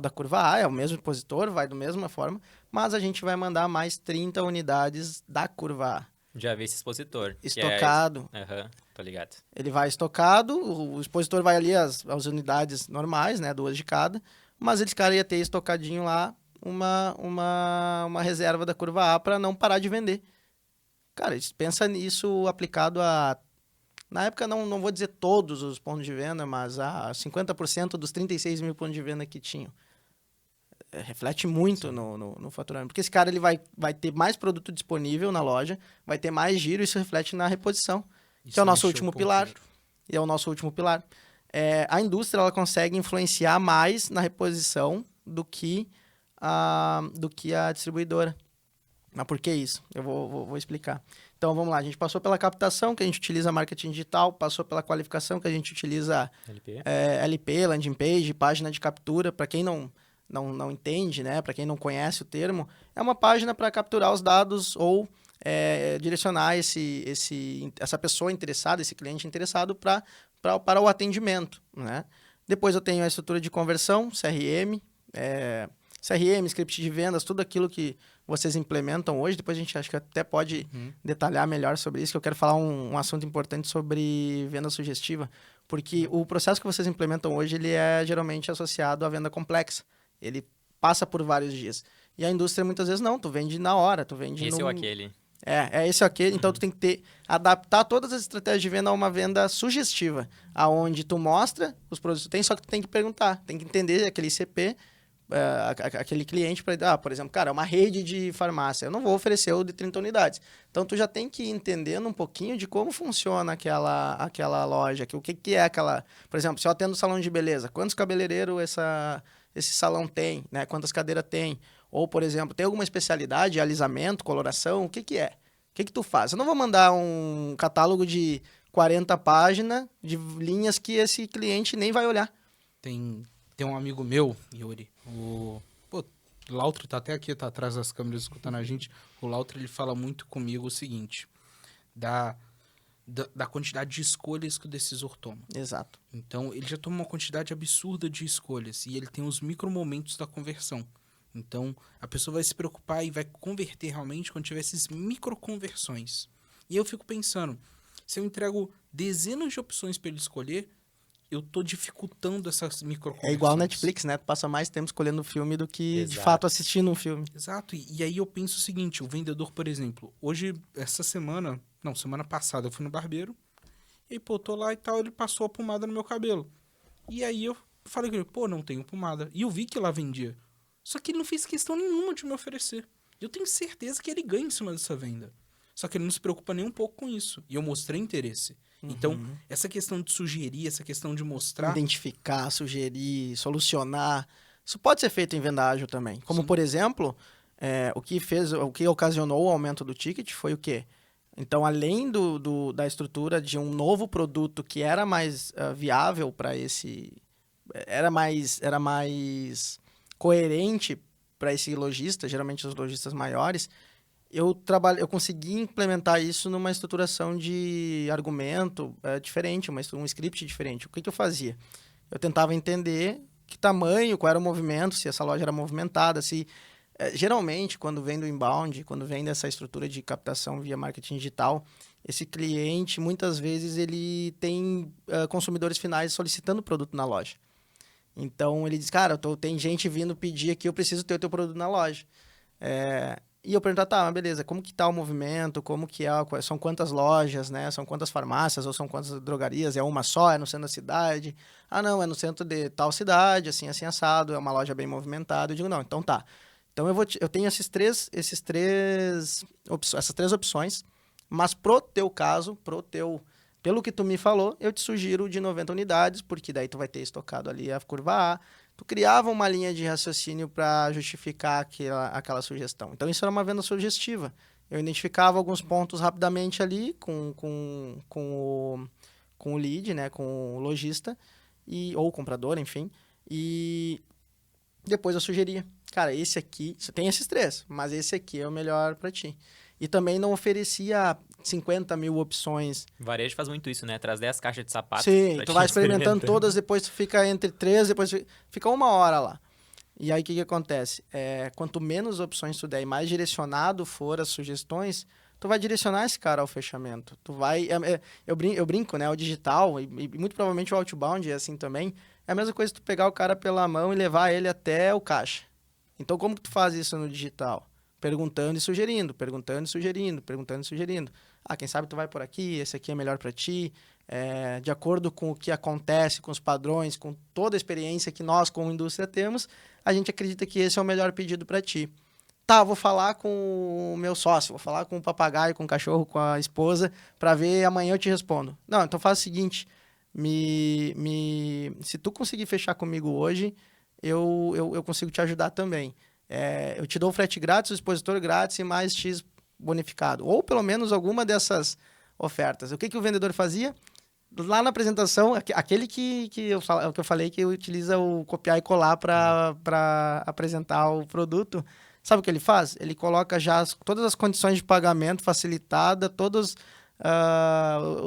da curva A, é o mesmo expositor, vai da mesma forma, mas a gente vai mandar mais 30 unidades da curva A. Já vi esse expositor. Estocado. Tô ligado. Ele vai estocado, o expositor vai ali as unidades normais, né, 2 de cada, mas esse cara ia ter estocadinho lá uma reserva da curva A para não parar de vender. Cara, pensa nisso aplicado a... Na época, não vou dizer todos os pontos de venda, mas a 50% dos 36 mil pontos de venda que tinham. Reflete muito no faturamento. Porque esse cara ele vai ter mais produto disponível na loja, vai ter mais giro, isso reflete na reposição, que é o nosso último pilar. E é o nosso último pilar. A indústria ela consegue influenciar mais na reposição do que a distribuidora. Mas por que isso? Eu vou explicar. Então, vamos lá. A gente passou pela captação, que a gente utiliza marketing digital, passou pela qualificação, que a gente utiliza LP, landing page, página de captura. Para quem não entende, né? Para quem não conhece o termo, é uma página para capturar os dados ou direcionar essa pessoa interessada, esse cliente interessado para o atendimento, né? Depois eu tenho a estrutura de conversão, CRM, script de vendas, tudo aquilo que vocês implementam hoje. Depois a gente acho que até pode detalhar melhor sobre isso, que eu quero falar um assunto importante sobre venda sugestiva, porque o processo que vocês implementam hoje, ele é geralmente associado à venda complexa. Ele passa por vários dias. E a indústria, muitas vezes, não. Tu vende na hora, tu vende Esse ou aquele. Esse ou aquele. Então, tu tem que adaptar todas as estratégias de venda a uma venda sugestiva, aonde tu mostra os produtos que tu tem, só que tu tem que perguntar. Tem que entender aquele ICP, aquele cliente, para por exemplo, cara, é uma rede de farmácia. Eu não vou oferecer o de 30 unidades. Então, tu já tem que ir entendendo um pouquinho de como funciona aquela loja, o que é aquela... Por exemplo, se eu atendo salão de beleza, quantos cabeleireiros esse salão tem, né? Quantas cadeiras tem? Ou, por exemplo, tem alguma especialidade, alisamento, coloração? O que é? O que tu faz? Eu não vou mandar um catálogo de 40 páginas de linhas que esse cliente nem vai olhar. Tem um amigo meu, Yuri, o Lautro tá até aqui, tá atrás das câmeras escutando a gente. O Lautro, ele fala muito comigo o seguinte, da quantidade de escolhas que o decisor toma. Exato. Então, ele já toma uma quantidade absurda de escolhas e ele tem os micromomentos da conversão. Então, a pessoa vai se preocupar e vai converter realmente quando tiver essas microconversões. E eu fico pensando, se eu entrego dezenas de opções para ele escolher, eu tô dificultando essas microconversões. É igual Netflix, né? Tu passa mais tempo escolhendo um filme do que, Exato, de fato, assistindo um filme. Exato. E aí eu penso o seguinte, o vendedor, por exemplo, semana passada eu fui no barbeiro, e tô lá e tal, ele passou a pomada no meu cabelo. E aí eu Eu falei com ele, pô, não tenho pomada. E eu vi que lá vendia. Só que ele não fez questão nenhuma de me oferecer. Eu tenho certeza que ele ganha em cima dessa venda. Só que ele não se preocupa nem um pouco com isso. E eu mostrei interesse. Então, essa questão de sugerir, essa questão de mostrar... Identificar, sugerir, solucionar. Isso pode ser feito em venda ágil também. Como, Sim. por exemplo, o que ocasionou o aumento do ticket foi o quê? Então, além da estrutura de um novo produto que era mais viável para esse... Era mais coerente para esse lojista, geralmente os lojistas maiores, eu consegui implementar isso numa estruturação de argumento diferente, um script diferente. O que eu fazia? Eu tentava entender que tamanho, qual era o movimento, se essa loja era movimentada, se... geralmente, quando vem do inbound, quando vem dessa estrutura de captação via marketing digital, esse cliente, muitas vezes, ele tem consumidores finais solicitando o produto na loja. Então, ele diz, cara, tem gente vindo pedir aqui, eu preciso ter o teu produto na loja. E eu pergunto, tá, mas beleza, como que tá o movimento, como que são quantas lojas, né? São quantas farmácias ou são quantas drogarias? É uma só? É no centro da cidade? Ah, não, é no centro de tal cidade, assim, assim, assado, é uma loja bem movimentada. Eu digo, não, então tá. Então eu tenho essas três opções, mas pro teu caso, pelo que tu me falou, eu te sugiro de 90 unidades, porque daí tu vai ter estocado ali a curva A. Tu criava uma linha de raciocínio para justificar aquela sugestão. Então, isso era uma venda sugestiva. Eu identificava alguns pontos rapidamente ali com o lead, né, com o lojista, ou o comprador, enfim, e depois eu sugeria. Cara, esse aqui, você tem esses três, mas esse aqui é o melhor para ti. E também não oferecia 50 mil opções. O varejo faz muito isso, né? Traz 10 caixas de sapato. Sim, tu vai experimentando todas, depois tu fica entre 3, depois fica 1 hora lá. E aí, o que acontece? Quanto menos opções tu der e mais direcionado for as sugestões, tu vai direcionar esse cara ao fechamento. Tu vai... eu brinco, né? O digital, e muito provavelmente o outbound é assim também, é a mesma coisa que tu pegar o cara pela mão e levar ele até o caixa. Então, como que tu faz isso no digital? Perguntando e sugerindo, perguntando e sugerindo, perguntando e sugerindo. Ah, quem sabe tu vai por aqui, esse aqui é melhor para ti. De acordo com o que acontece, com os padrões, com toda a experiência que nós, como indústria, temos, a gente acredita que esse é o melhor pedido para ti. Tá, vou falar com o meu sócio, vou falar com o papagaio, com o cachorro, com a esposa, para ver, amanhã eu te respondo. Não, então faz o seguinte, se tu conseguir fechar comigo hoje, eu consigo te ajudar também. Eu te dou o frete grátis, o expositor grátis e mais X bonificado. Ou pelo menos alguma dessas ofertas. O que o vendedor fazia? Lá na apresentação, aquele que eu falei que utiliza o copiar e colar para apresentar o produto, sabe o que ele faz? Ele coloca já todas as condições de pagamento facilitada, todas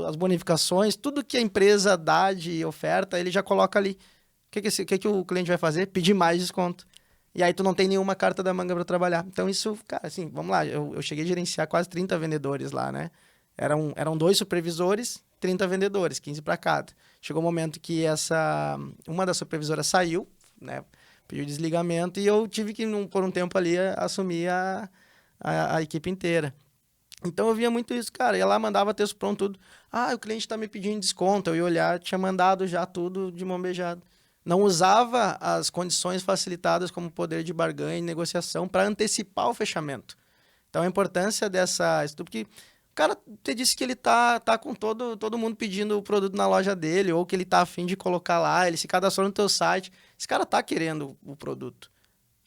as bonificações, tudo que a empresa dá de oferta, ele já coloca ali. O que o cliente vai fazer? Pedir mais desconto. E aí tu não tem nenhuma carta da manga para trabalhar. Então isso, cara, assim, vamos lá. Eu cheguei a gerenciar quase 30 vendedores lá, né? Eram 2 supervisores, 30 vendedores, 15 para cada. Chegou o um momento que uma das supervisoras saiu, né? Pediu desligamento e eu tive que, por um tempo ali, assumir a equipe inteira. Então eu via muito isso, cara. Ia lá, mandava texto pronto, tudo. Ah, o cliente tá me pedindo desconto. Eu ia olhar, tinha mandado já tudo de mão beijada. Não usava as condições facilitadas como poder de barganha e negociação para antecipar o fechamento. Então, a importância porque o cara te disse que ele tá com todo mundo pedindo o produto na loja dele, ou que ele tá a fim de colocar lá, ele se cadastrou no teu site. Esse cara tá querendo o produto.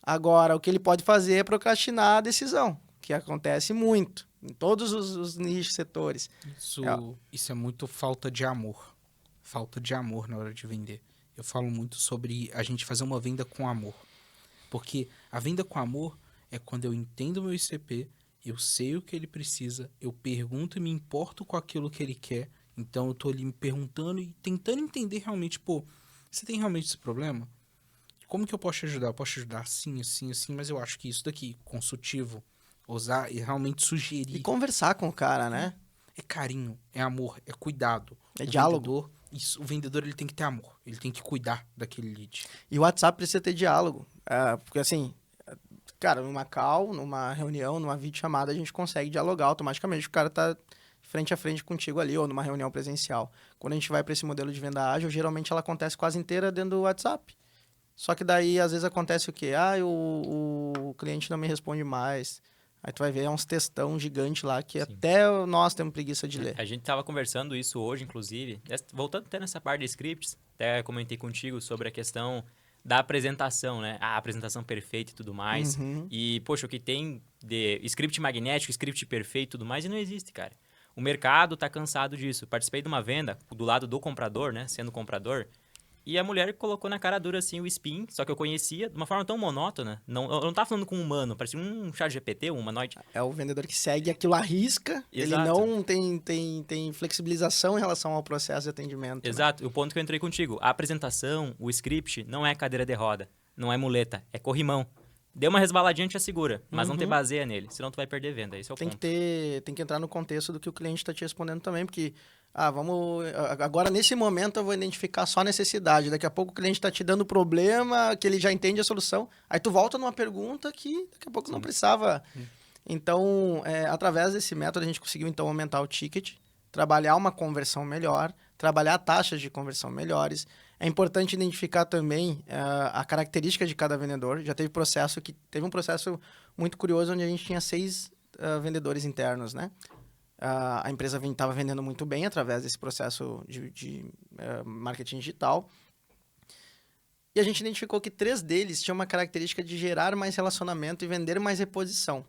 Agora, o que ele pode fazer é procrastinar a decisão, que acontece muito, em todos os nichos, setores. Isso é muito falta de amor. Falta de amor na hora de vender. Eu falo muito sobre a gente fazer uma venda com amor. Porque a venda com amor é quando eu entendo o meu ICP, eu sei o que ele precisa, eu pergunto e me importo com aquilo que ele quer. Então eu tô ali me perguntando e tentando entender realmente, pô, você tem realmente esse problema? Como que eu posso te ajudar? Eu posso te ajudar assim, assim, assim, mas eu acho que isso daqui, consultivo, usar e realmente sugerir. E conversar com o cara, né? É carinho, é amor, é cuidado. É diálogo. O vendedor ele tem que ter amor, ele tem que cuidar daquele lead. E o WhatsApp precisa ter diálogo. Porque assim, cara, numa call, numa reunião, numa videochamada, a gente consegue dialogar automaticamente. O cara tá frente a frente contigo ali, ou numa reunião presencial. Quando a gente vai para esse modelo de venda ágil, geralmente ela acontece quase inteira dentro do WhatsApp. Só que daí, às vezes, acontece o quê? O cliente não me responde mais. Aí tu vai ver, é uns textão gigante lá que Sim. até nós temos preguiça de ler. A gente tava conversando isso hoje, inclusive. Voltando até nessa parte de scripts, até comentei contigo sobre a questão da apresentação, né? A apresentação perfeita e tudo mais. Uhum. E, poxa, o que tem de script magnético, script perfeito e tudo mais, e não existe, cara. O mercado tá cansado disso. Participei de uma venda do lado do comprador, né? Sendo comprador. E a mulher colocou na cara dura, assim, o spin, só que eu conhecia de uma forma tão monótona. Eu não tava falando com um humano, parecia um chat GPT, um humanoide. É o vendedor que segue aquilo à risca, ele Exato. não tem flexibilização em relação ao processo de atendimento. Né? Exato, o ponto que eu entrei contigo. A apresentação, o script, não é cadeira de roda, não é muleta, é corrimão. Deu uma resbaladinha, te assegura, mas não te baseia nele, senão tu vai perder venda, esse é o ponto. Tem que entrar no contexto do que o cliente está te respondendo também, porque, agora nesse momento eu vou identificar só a necessidade, daqui a pouco o cliente está te dando problema, que ele já entende a solução, aí tu volta numa pergunta que daqui a pouco não precisava. Então, através desse método a gente conseguiu então aumentar o ticket, trabalhar uma conversão melhor, trabalhar taxas de conversão melhores. É importante identificar também a característica de cada vendedor. Já teve um processo muito curioso onde a gente tinha 6 vendedores internos, né? A empresa estava vendendo muito bem através desse processo de marketing digital. E a gente identificou que 3 deles tinham uma característica de gerar mais relacionamento e vender mais reposição.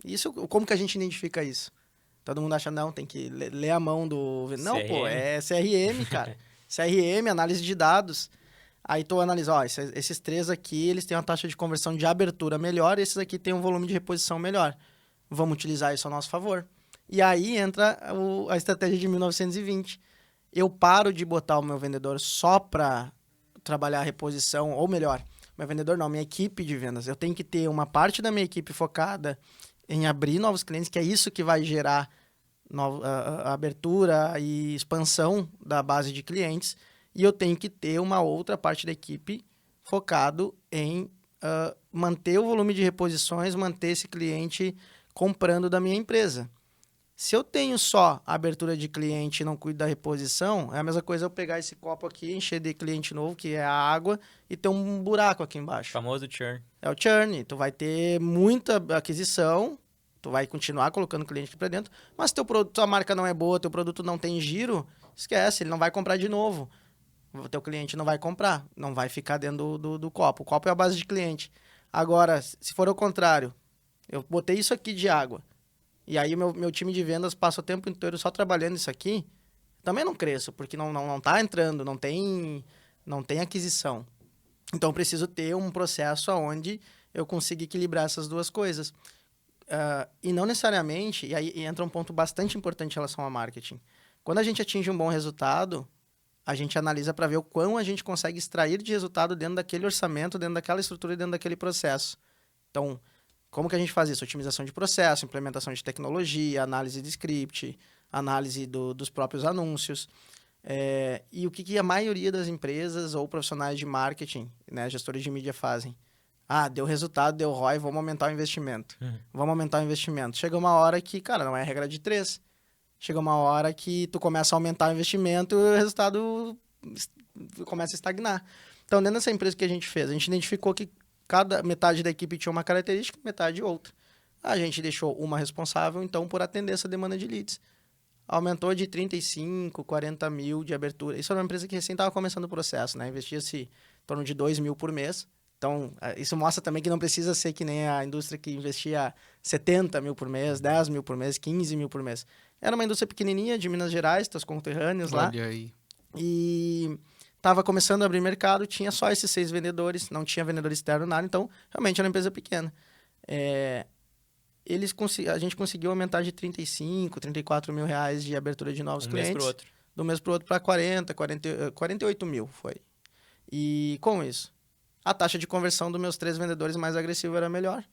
Isso, como que a gente identifica isso? Todo mundo acha, não, tem que ler a mão do... Não, CRM. pô, é CRM, cara. CRM, análise de dados. Aí tu analisa, esses 3 aqui, eles têm uma taxa de conversão de abertura melhor, esses aqui têm um volume de reposição melhor. Vamos utilizar isso a nosso favor. E aí entra a estratégia de 1920. Eu paro de botar o meu vendedor só para trabalhar a reposição, ou melhor, meu vendedor não, minha equipe de vendas. Eu tenho que ter uma parte da minha equipe focada em abrir novos clientes, que é isso que vai gerar a abertura e expansão da base de clientes. E eu tenho que ter uma outra parte da equipe focado em manter o volume de reposições, manter esse cliente comprando da minha empresa. Se eu tenho só a abertura de cliente e não cuido da reposição, é a mesma coisa eu pegar esse copo aqui, encher de cliente novo, que é a água, e ter um buraco aqui embaixo. Famoso churn. É o churn. Tu vai ter muita aquisição, tu vai continuar colocando cliente aqui para dentro, mas se tua marca não é boa, teu produto não tem giro, esquece, ele não vai comprar de novo. O teu cliente não vai comprar, não vai ficar dentro do copo. O copo é a base de cliente. Agora, se for ao contrário, eu botei isso aqui de água, e aí meu time de vendas passa o tempo inteiro só trabalhando isso aqui, também não cresço, porque não tá entrando, não tem aquisição. Então, eu preciso ter um processo onde eu consiga equilibrar essas duas coisas. E não necessariamente, e aí entra um ponto bastante importante em relação ao marketing. Quando a gente atinge um bom resultado, a gente analisa para ver o quão a gente consegue extrair de resultado dentro daquele orçamento, dentro daquela estrutura e dentro daquele processo. Então, como que a gente faz isso? Otimização de processo, implementação de tecnologia, análise de script, análise dos próprios anúncios. E o que a maioria das empresas ou profissionais de marketing, né, gestores de mídia fazem? Deu resultado, deu ROI, vamos aumentar o investimento. Vamos aumentar o investimento. Chega uma hora que, cara, não é regra de 3. Chega uma hora que tu começa a aumentar o investimento e o resultado começa a estagnar. Então, dentro dessa empresa que a gente fez, a gente identificou que cada metade da equipe tinha uma característica, metade outra. A gente deixou uma responsável, então, por atender essa demanda de leads. Aumentou de 35, 40 mil de abertura. Isso era uma empresa que recém estava começando o processo, né? Investia-se em torno de 2 mil por mês. Então, isso mostra também que não precisa ser que nem a indústria que investia 70 mil por mês, 10 mil por mês, 15 mil por mês. Era uma indústria pequenininha de Minas Gerais, teus conterrâneos lá. Olha aí. E estava começando a abrir mercado, tinha só esses 6 vendedores, não tinha vendedor externo, nada. Então, realmente era uma empresa pequena. A gente conseguiu aumentar de 35, 34 mil reais de abertura de novos clientes. mês pro outro. Do mês para o outro para 48 mil foi. E com isso, a taxa de conversão dos meus 3 vendedores mais agressivos era melhor.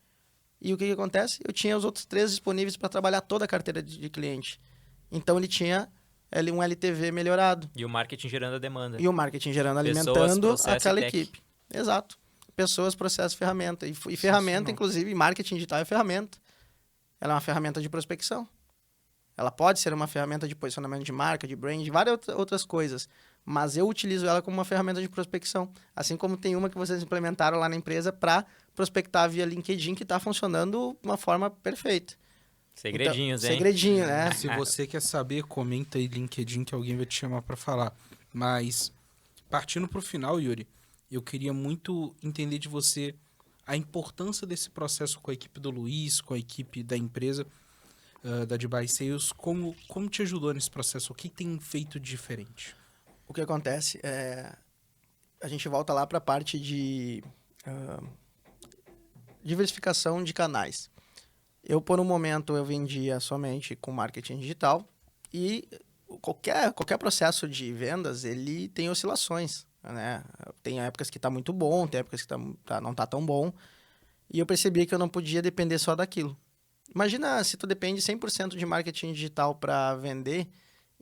E o que acontece? Eu tinha os outros 3 disponíveis para trabalhar toda a carteira de cliente. Então, ele tinha um LTV melhorado. E o marketing gerando a demanda. E o marketing gerando, Pessoas, alimentando processo aquela e tech. equipe. Exato. Pessoas, processo, ferramenta. E ferramenta, inclusive, marketing digital é ferramenta. Ela é uma ferramenta de prospecção. Ela pode ser uma ferramenta de posicionamento de marca, de brand, de várias outras coisas. Mas eu utilizo ela como uma ferramenta de prospecção. Assim como tem uma que vocês implementaram lá na empresa para prospectar via LinkedIn, que está funcionando de uma forma perfeita. Segredinhos, então, hein? Segredinho, né? Se você quer saber, comenta aí LinkedIn que alguém vai te chamar para falar. Mas, partindo para o final, Yuri, eu queria muito entender de você a importância desse processo com a equipe do Luiz, com a equipe da empresa, da Dubai Sales. Como te ajudou nesse processo? O que tem feito de diferente? O que acontece a gente volta lá para a parte de diversificação de canais. Eu, por um momento, eu vendia somente com marketing digital e qualquer processo de vendas, ele tem oscilações, né? Tem épocas que está muito bom, tem épocas que não está tão bom. E eu percebi que eu não podia depender só daquilo. Imagina se tu depende 100% de marketing digital para vender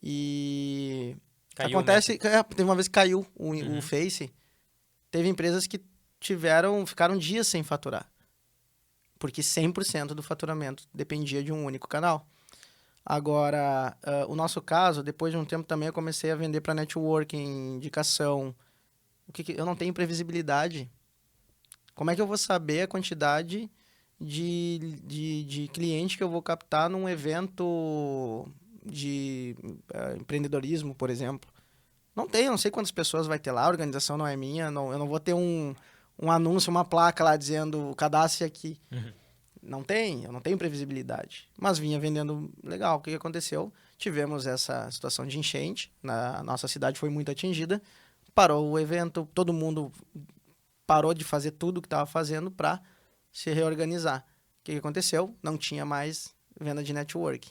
e... Caiu, acontece, né? teve uma vez que caiu o Face, teve empresas que ficaram dias sem faturar, porque 100% do faturamento dependia de um único canal. Agora, o nosso caso, depois de um tempo também eu comecei a vender para networking, indicação. Eu não tenho previsibilidade. Como é que eu vou saber a quantidade de cliente que eu vou captar num evento de empreendedorismo, por exemplo? Eu não sei quantas pessoas vai ter lá, a organização não é minha, eu não vou ter um anúncio, uma placa lá dizendo cadastre aqui. Uhum. Eu não tenho previsibilidade. Mas vinha vendendo legal. O que aconteceu? Tivemos essa situação de enchente, a nossa cidade foi muito atingida, parou o evento, todo mundo parou de fazer tudo o que estava fazendo para se reorganizar. O que aconteceu? Não tinha mais venda de networking.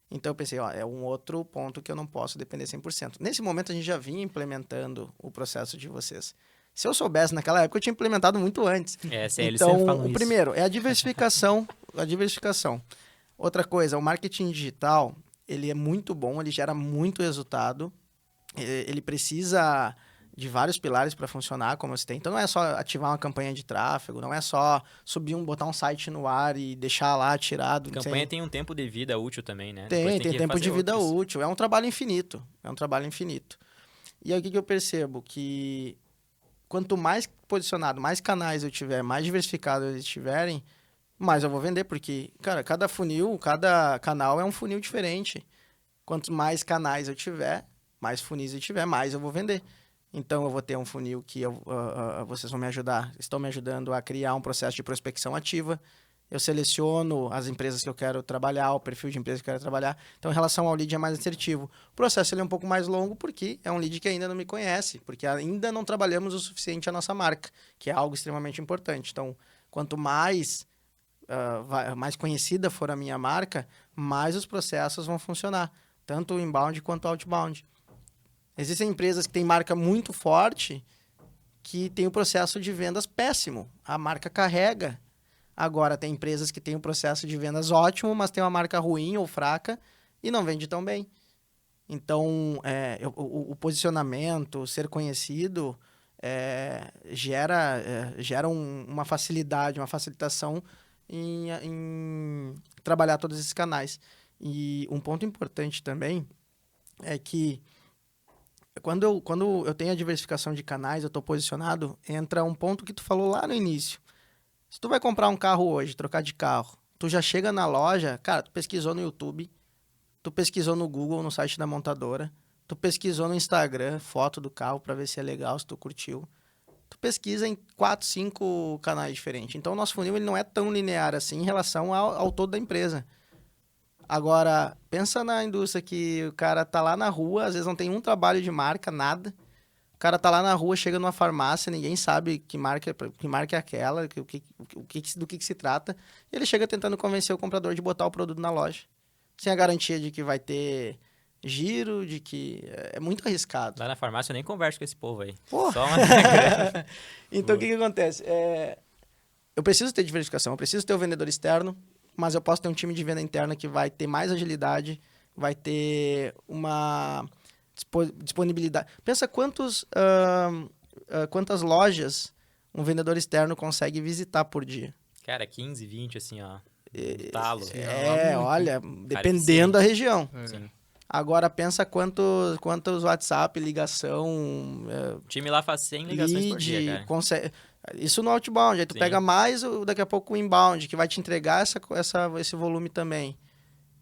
Então eu pensei, é um outro ponto que eu não posso depender 100%. Nesse momento a gente já vinha implementando o processo de vocês. Se eu soubesse naquela época, eu tinha implementado muito antes. Eles Então, sempre falam o isso. primeiro é a diversificação. Outra coisa, o marketing digital, ele é muito bom, ele gera muito resultado. Ele precisa de vários pilares para funcionar, como você tem. Então, não é só ativar uma campanha de tráfego, não é só botar um site no ar e deixar lá tirado. A campanha tem um tempo de vida útil também, né? Tem que tempo de fazer vida outras. útil. É um trabalho infinito. E aí, o que eu percebo? Que quanto mais posicionado, mais canais eu tiver, mais diversificado eles tiverem, mais eu vou vender, porque, cara, cada funil, cada canal é um funil diferente. Quanto mais canais eu tiver, mais funis eu tiver, mais eu vou vender. Então, eu vou ter um funil que vocês estão me ajudando a criar um processo de prospecção ativa. Eu seleciono as empresas que eu quero trabalhar, o perfil de empresa que eu quero trabalhar. Então, em relação ao lead é mais assertivo. O processo ele é um pouco mais longo porque é um lead que ainda não me conhece, porque ainda não trabalhamos o suficiente a nossa marca, que é algo extremamente importante. Então, quanto mais conhecida for a minha marca, mais os processos vão funcionar, tanto o inbound quanto o outbound. Existem empresas que têm marca muito forte que tem o processo de vendas péssimo. A marca carrega. Agora, tem empresas que têm um processo de vendas ótimo, mas tem uma marca ruim ou fraca e não vende tão bem. Então, o posicionamento, ser conhecido, gera uma facilidade, uma facilitação em trabalhar todos esses canais. E um ponto importante também é que quando eu tenho a diversificação de canais, eu estou posicionado, entra um ponto que tu falou lá no início. Se tu vai comprar um carro hoje, trocar de carro, tu já chega na loja, cara, tu pesquisou no YouTube, tu pesquisou no Google, no site da montadora, tu pesquisou no Instagram, foto do carro para ver se é legal, se tu curtiu. Tu pesquisa em 4, 5 canais diferentes. Então, o nosso funil ele não é tão linear assim em relação ao todo da empresa. Agora, pensa na indústria que o cara tá lá na rua, às vezes não tem um trabalho de marca, nada. O cara tá lá na rua, chega numa farmácia, ninguém sabe que marca é aquela, do que se trata. E ele chega tentando convencer o comprador de botar o produto na loja. Sem a garantia de que vai ter giro, de que é muito arriscado. Lá na farmácia eu nem converso com esse povo aí. Pô. Só uma regra. Então, o que acontece? Eu preciso ter diversificação, eu preciso ter o vendedor externo, mas eu posso ter um time de venda interna que vai ter mais agilidade, vai ter uma disponibilidade. Pensa quantas lojas um vendedor externo consegue visitar por dia. Cara, 15, 20, assim, ó. Talo. Olha, dependendo da região. Sim. Agora pensa quantos WhatsApp, ligação, O time lá faz 100 ligações por dia, cara. Isso no outbound. Aí tu Sim. pega mais, daqui a pouco o inbound, que vai te entregar esse volume também.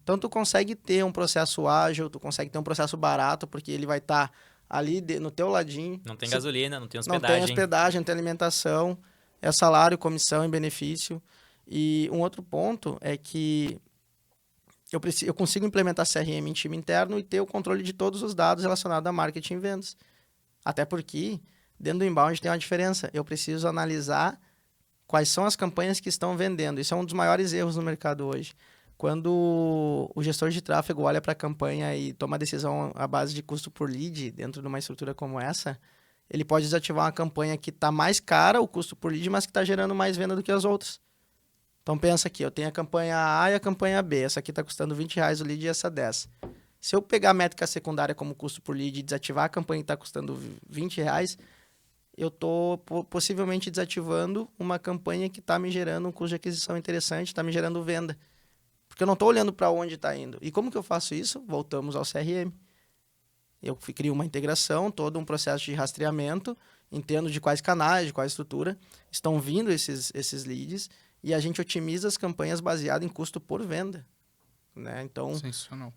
Então tu consegue ter um processo ágil, tu consegue ter um processo barato, porque ele vai estar ali no teu ladinho. Não tem gasolina, não tem Não hospedagem. tem hospedagem, não tem alimentação, é salário, comissão e benefício. E um outro ponto é que eu consigo implementar CRM em time interno e ter o controle de todos os dados relacionados a marketing e vendas. Até porque, dentro do inbound tem uma diferença. Eu preciso analisar quais são as campanhas que estão vendendo. Isso é um dos maiores erros no mercado hoje. Quando o gestor de tráfego olha para a campanha e toma a decisão à base de custo por lead dentro de uma estrutura como essa, ele pode desativar uma campanha que está mais cara, o custo por lead, mas que está gerando mais venda do que as outras. Então pensa aqui, eu tenho a campanha A e a campanha B. Essa aqui está custando R$20 o lead e essa 10. Se eu pegar a métrica secundária como custo por lead e desativar a campanha que está custando R$20, eu estou possivelmente desativando uma campanha que está me gerando um custo de aquisição interessante, está me gerando venda. Porque eu não estou olhando para onde está indo. E como que eu faço isso? Voltamos ao CRM. Eu crio uma integração, todo um processo de rastreamento, entendo de quais canais, de qual estrutura estão vindo esses leads, e a gente otimiza as campanhas baseado em custo por venda. Né? Então, Sensacional.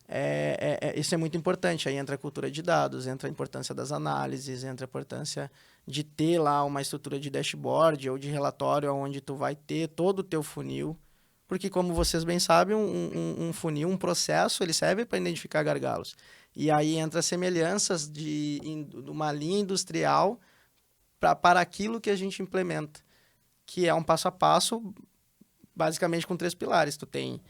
Isso é muito importante. Aí entra a cultura de dados, entra a importância das análises, entra a importância de ter lá uma estrutura de dashboard ou de relatório onde tu vai ter todo o teu funil. Porque, como vocês bem sabem, um funil, um processo, ele serve para identificar gargalos. E aí entra semelhanças de uma linha industrial para aquilo que a gente implementa, que é um passo a passo, basicamente com 3 pilares. Tu tem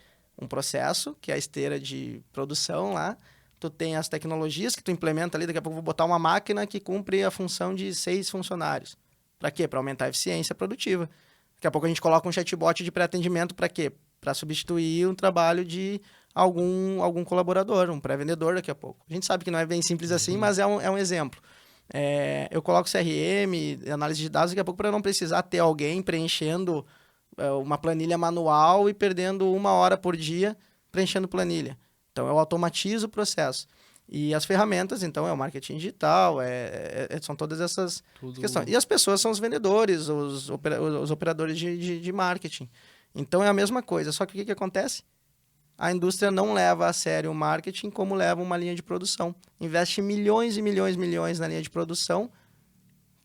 um processo, que é a esteira de produção lá. Tu tem as tecnologias que tu implementa ali. Daqui a pouco eu vou botar uma máquina que cumpre a função de 6 funcionários. Para quê? Para aumentar a eficiência produtiva. Daqui a pouco a gente coloca um chatbot de pré-atendimento para quê? Para substituir um trabalho de algum colaborador, um pré-vendedor daqui a pouco. A gente sabe que não é bem simples assim, mas é um exemplo. Eu coloco CRM, análise de dados, daqui a pouco para não precisar ter alguém preenchendo uma planilha manual e perdendo 1 hora por dia preenchendo planilha. Então, eu automatizo o processo. E as ferramentas, então, é o marketing digital, são todas essas questões. E as pessoas são os vendedores, os operadores de marketing. Então, é a mesma coisa. Só que o que acontece? A indústria não leva a sério o marketing como leva uma linha de produção. Investe milhões e milhões e milhões na linha de produção,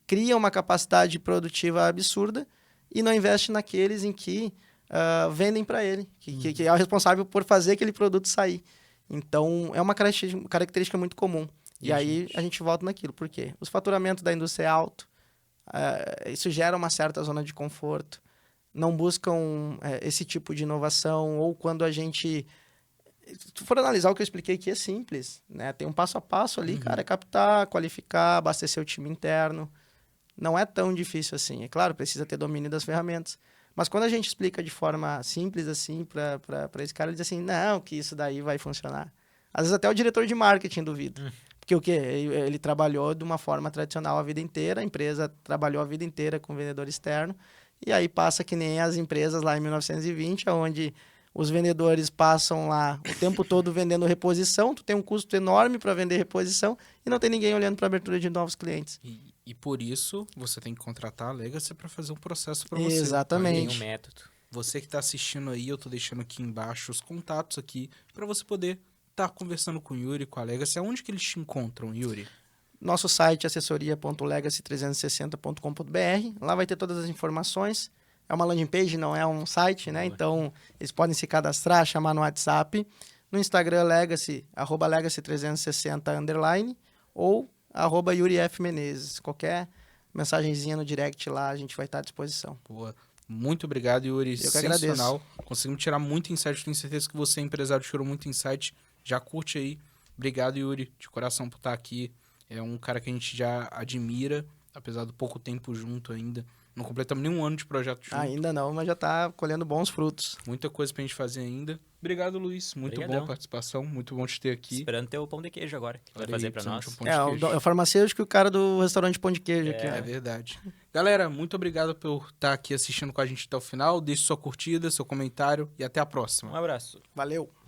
cria uma capacidade produtiva absurda e não investe naqueles em que vendem para ele, que é o responsável por fazer aquele produto sair. Então, é uma característica muito comum. E aí, a gente volta naquilo. Por quê? Os faturamentos da indústria é alto. Isso gera uma certa zona de conforto. Não buscam esse tipo de inovação. Ou quando a gente... Se for analisar o que eu expliquei aqui, é simples. Né? Tem um passo a passo ali, cara. É captar, qualificar, abastecer o time interno. Não é tão difícil assim. É claro, precisa ter domínio das ferramentas. Mas quando a gente explica de forma simples assim para esse cara, ele diz assim, não, que isso daí vai funcionar. Às vezes até o diretor de marketing duvida. Porque o quê? Ele trabalhou de uma forma tradicional a vida inteira, a empresa trabalhou a vida inteira com vendedor externo, e aí passa que nem as empresas lá em 1920, onde os vendedores passam lá o tempo todo vendendo reposição, tu tem um custo enorme para vender reposição e não tem ninguém olhando para a abertura de novos clientes. E por isso, você tem que contratar a Legacy para fazer um processo para você. Exatamente. Tem um método. Você que está assistindo aí, eu tô deixando aqui embaixo os contatos aqui para você poder estar conversando com o Yuri, com a Legacy. Aonde que eles te encontram, Yuri? Nosso site é assessoria.legacy360.com.br. Lá vai ter todas as informações. É uma landing page, não é um site, né? Então, eles podem se cadastrar, chamar no WhatsApp. No Instagram, Legacy, @legacy360_, ou @YuriFMenezes. Qualquer mensagenzinha no direct lá, a gente vai estar à disposição. Boa. Muito obrigado, Yuri. Eu que agradeço. Conseguimos tirar muito insight. Tenho certeza que você, empresário, tirou muito insight. Já curte aí. Obrigado, Yuri, de coração por estar aqui. É um cara que a gente já admira, apesar do pouco tempo junto ainda. Não completamos nenhum ano de projeto junto. Ainda não, mas já está colhendo bons frutos. Muita coisa pra gente fazer ainda. Obrigado, Luiz. Muito boa a participação. Muito bom te ter aqui. Esperando ter o pão de queijo agora, que vai fazer pra nós. É o farmacêutico e o cara do restaurante Pão de Queijo aqui. É verdade. Galera, muito obrigado por estar aqui assistindo com a gente até o final. Deixe sua curtida, seu comentário e até a próxima. Um abraço. Valeu!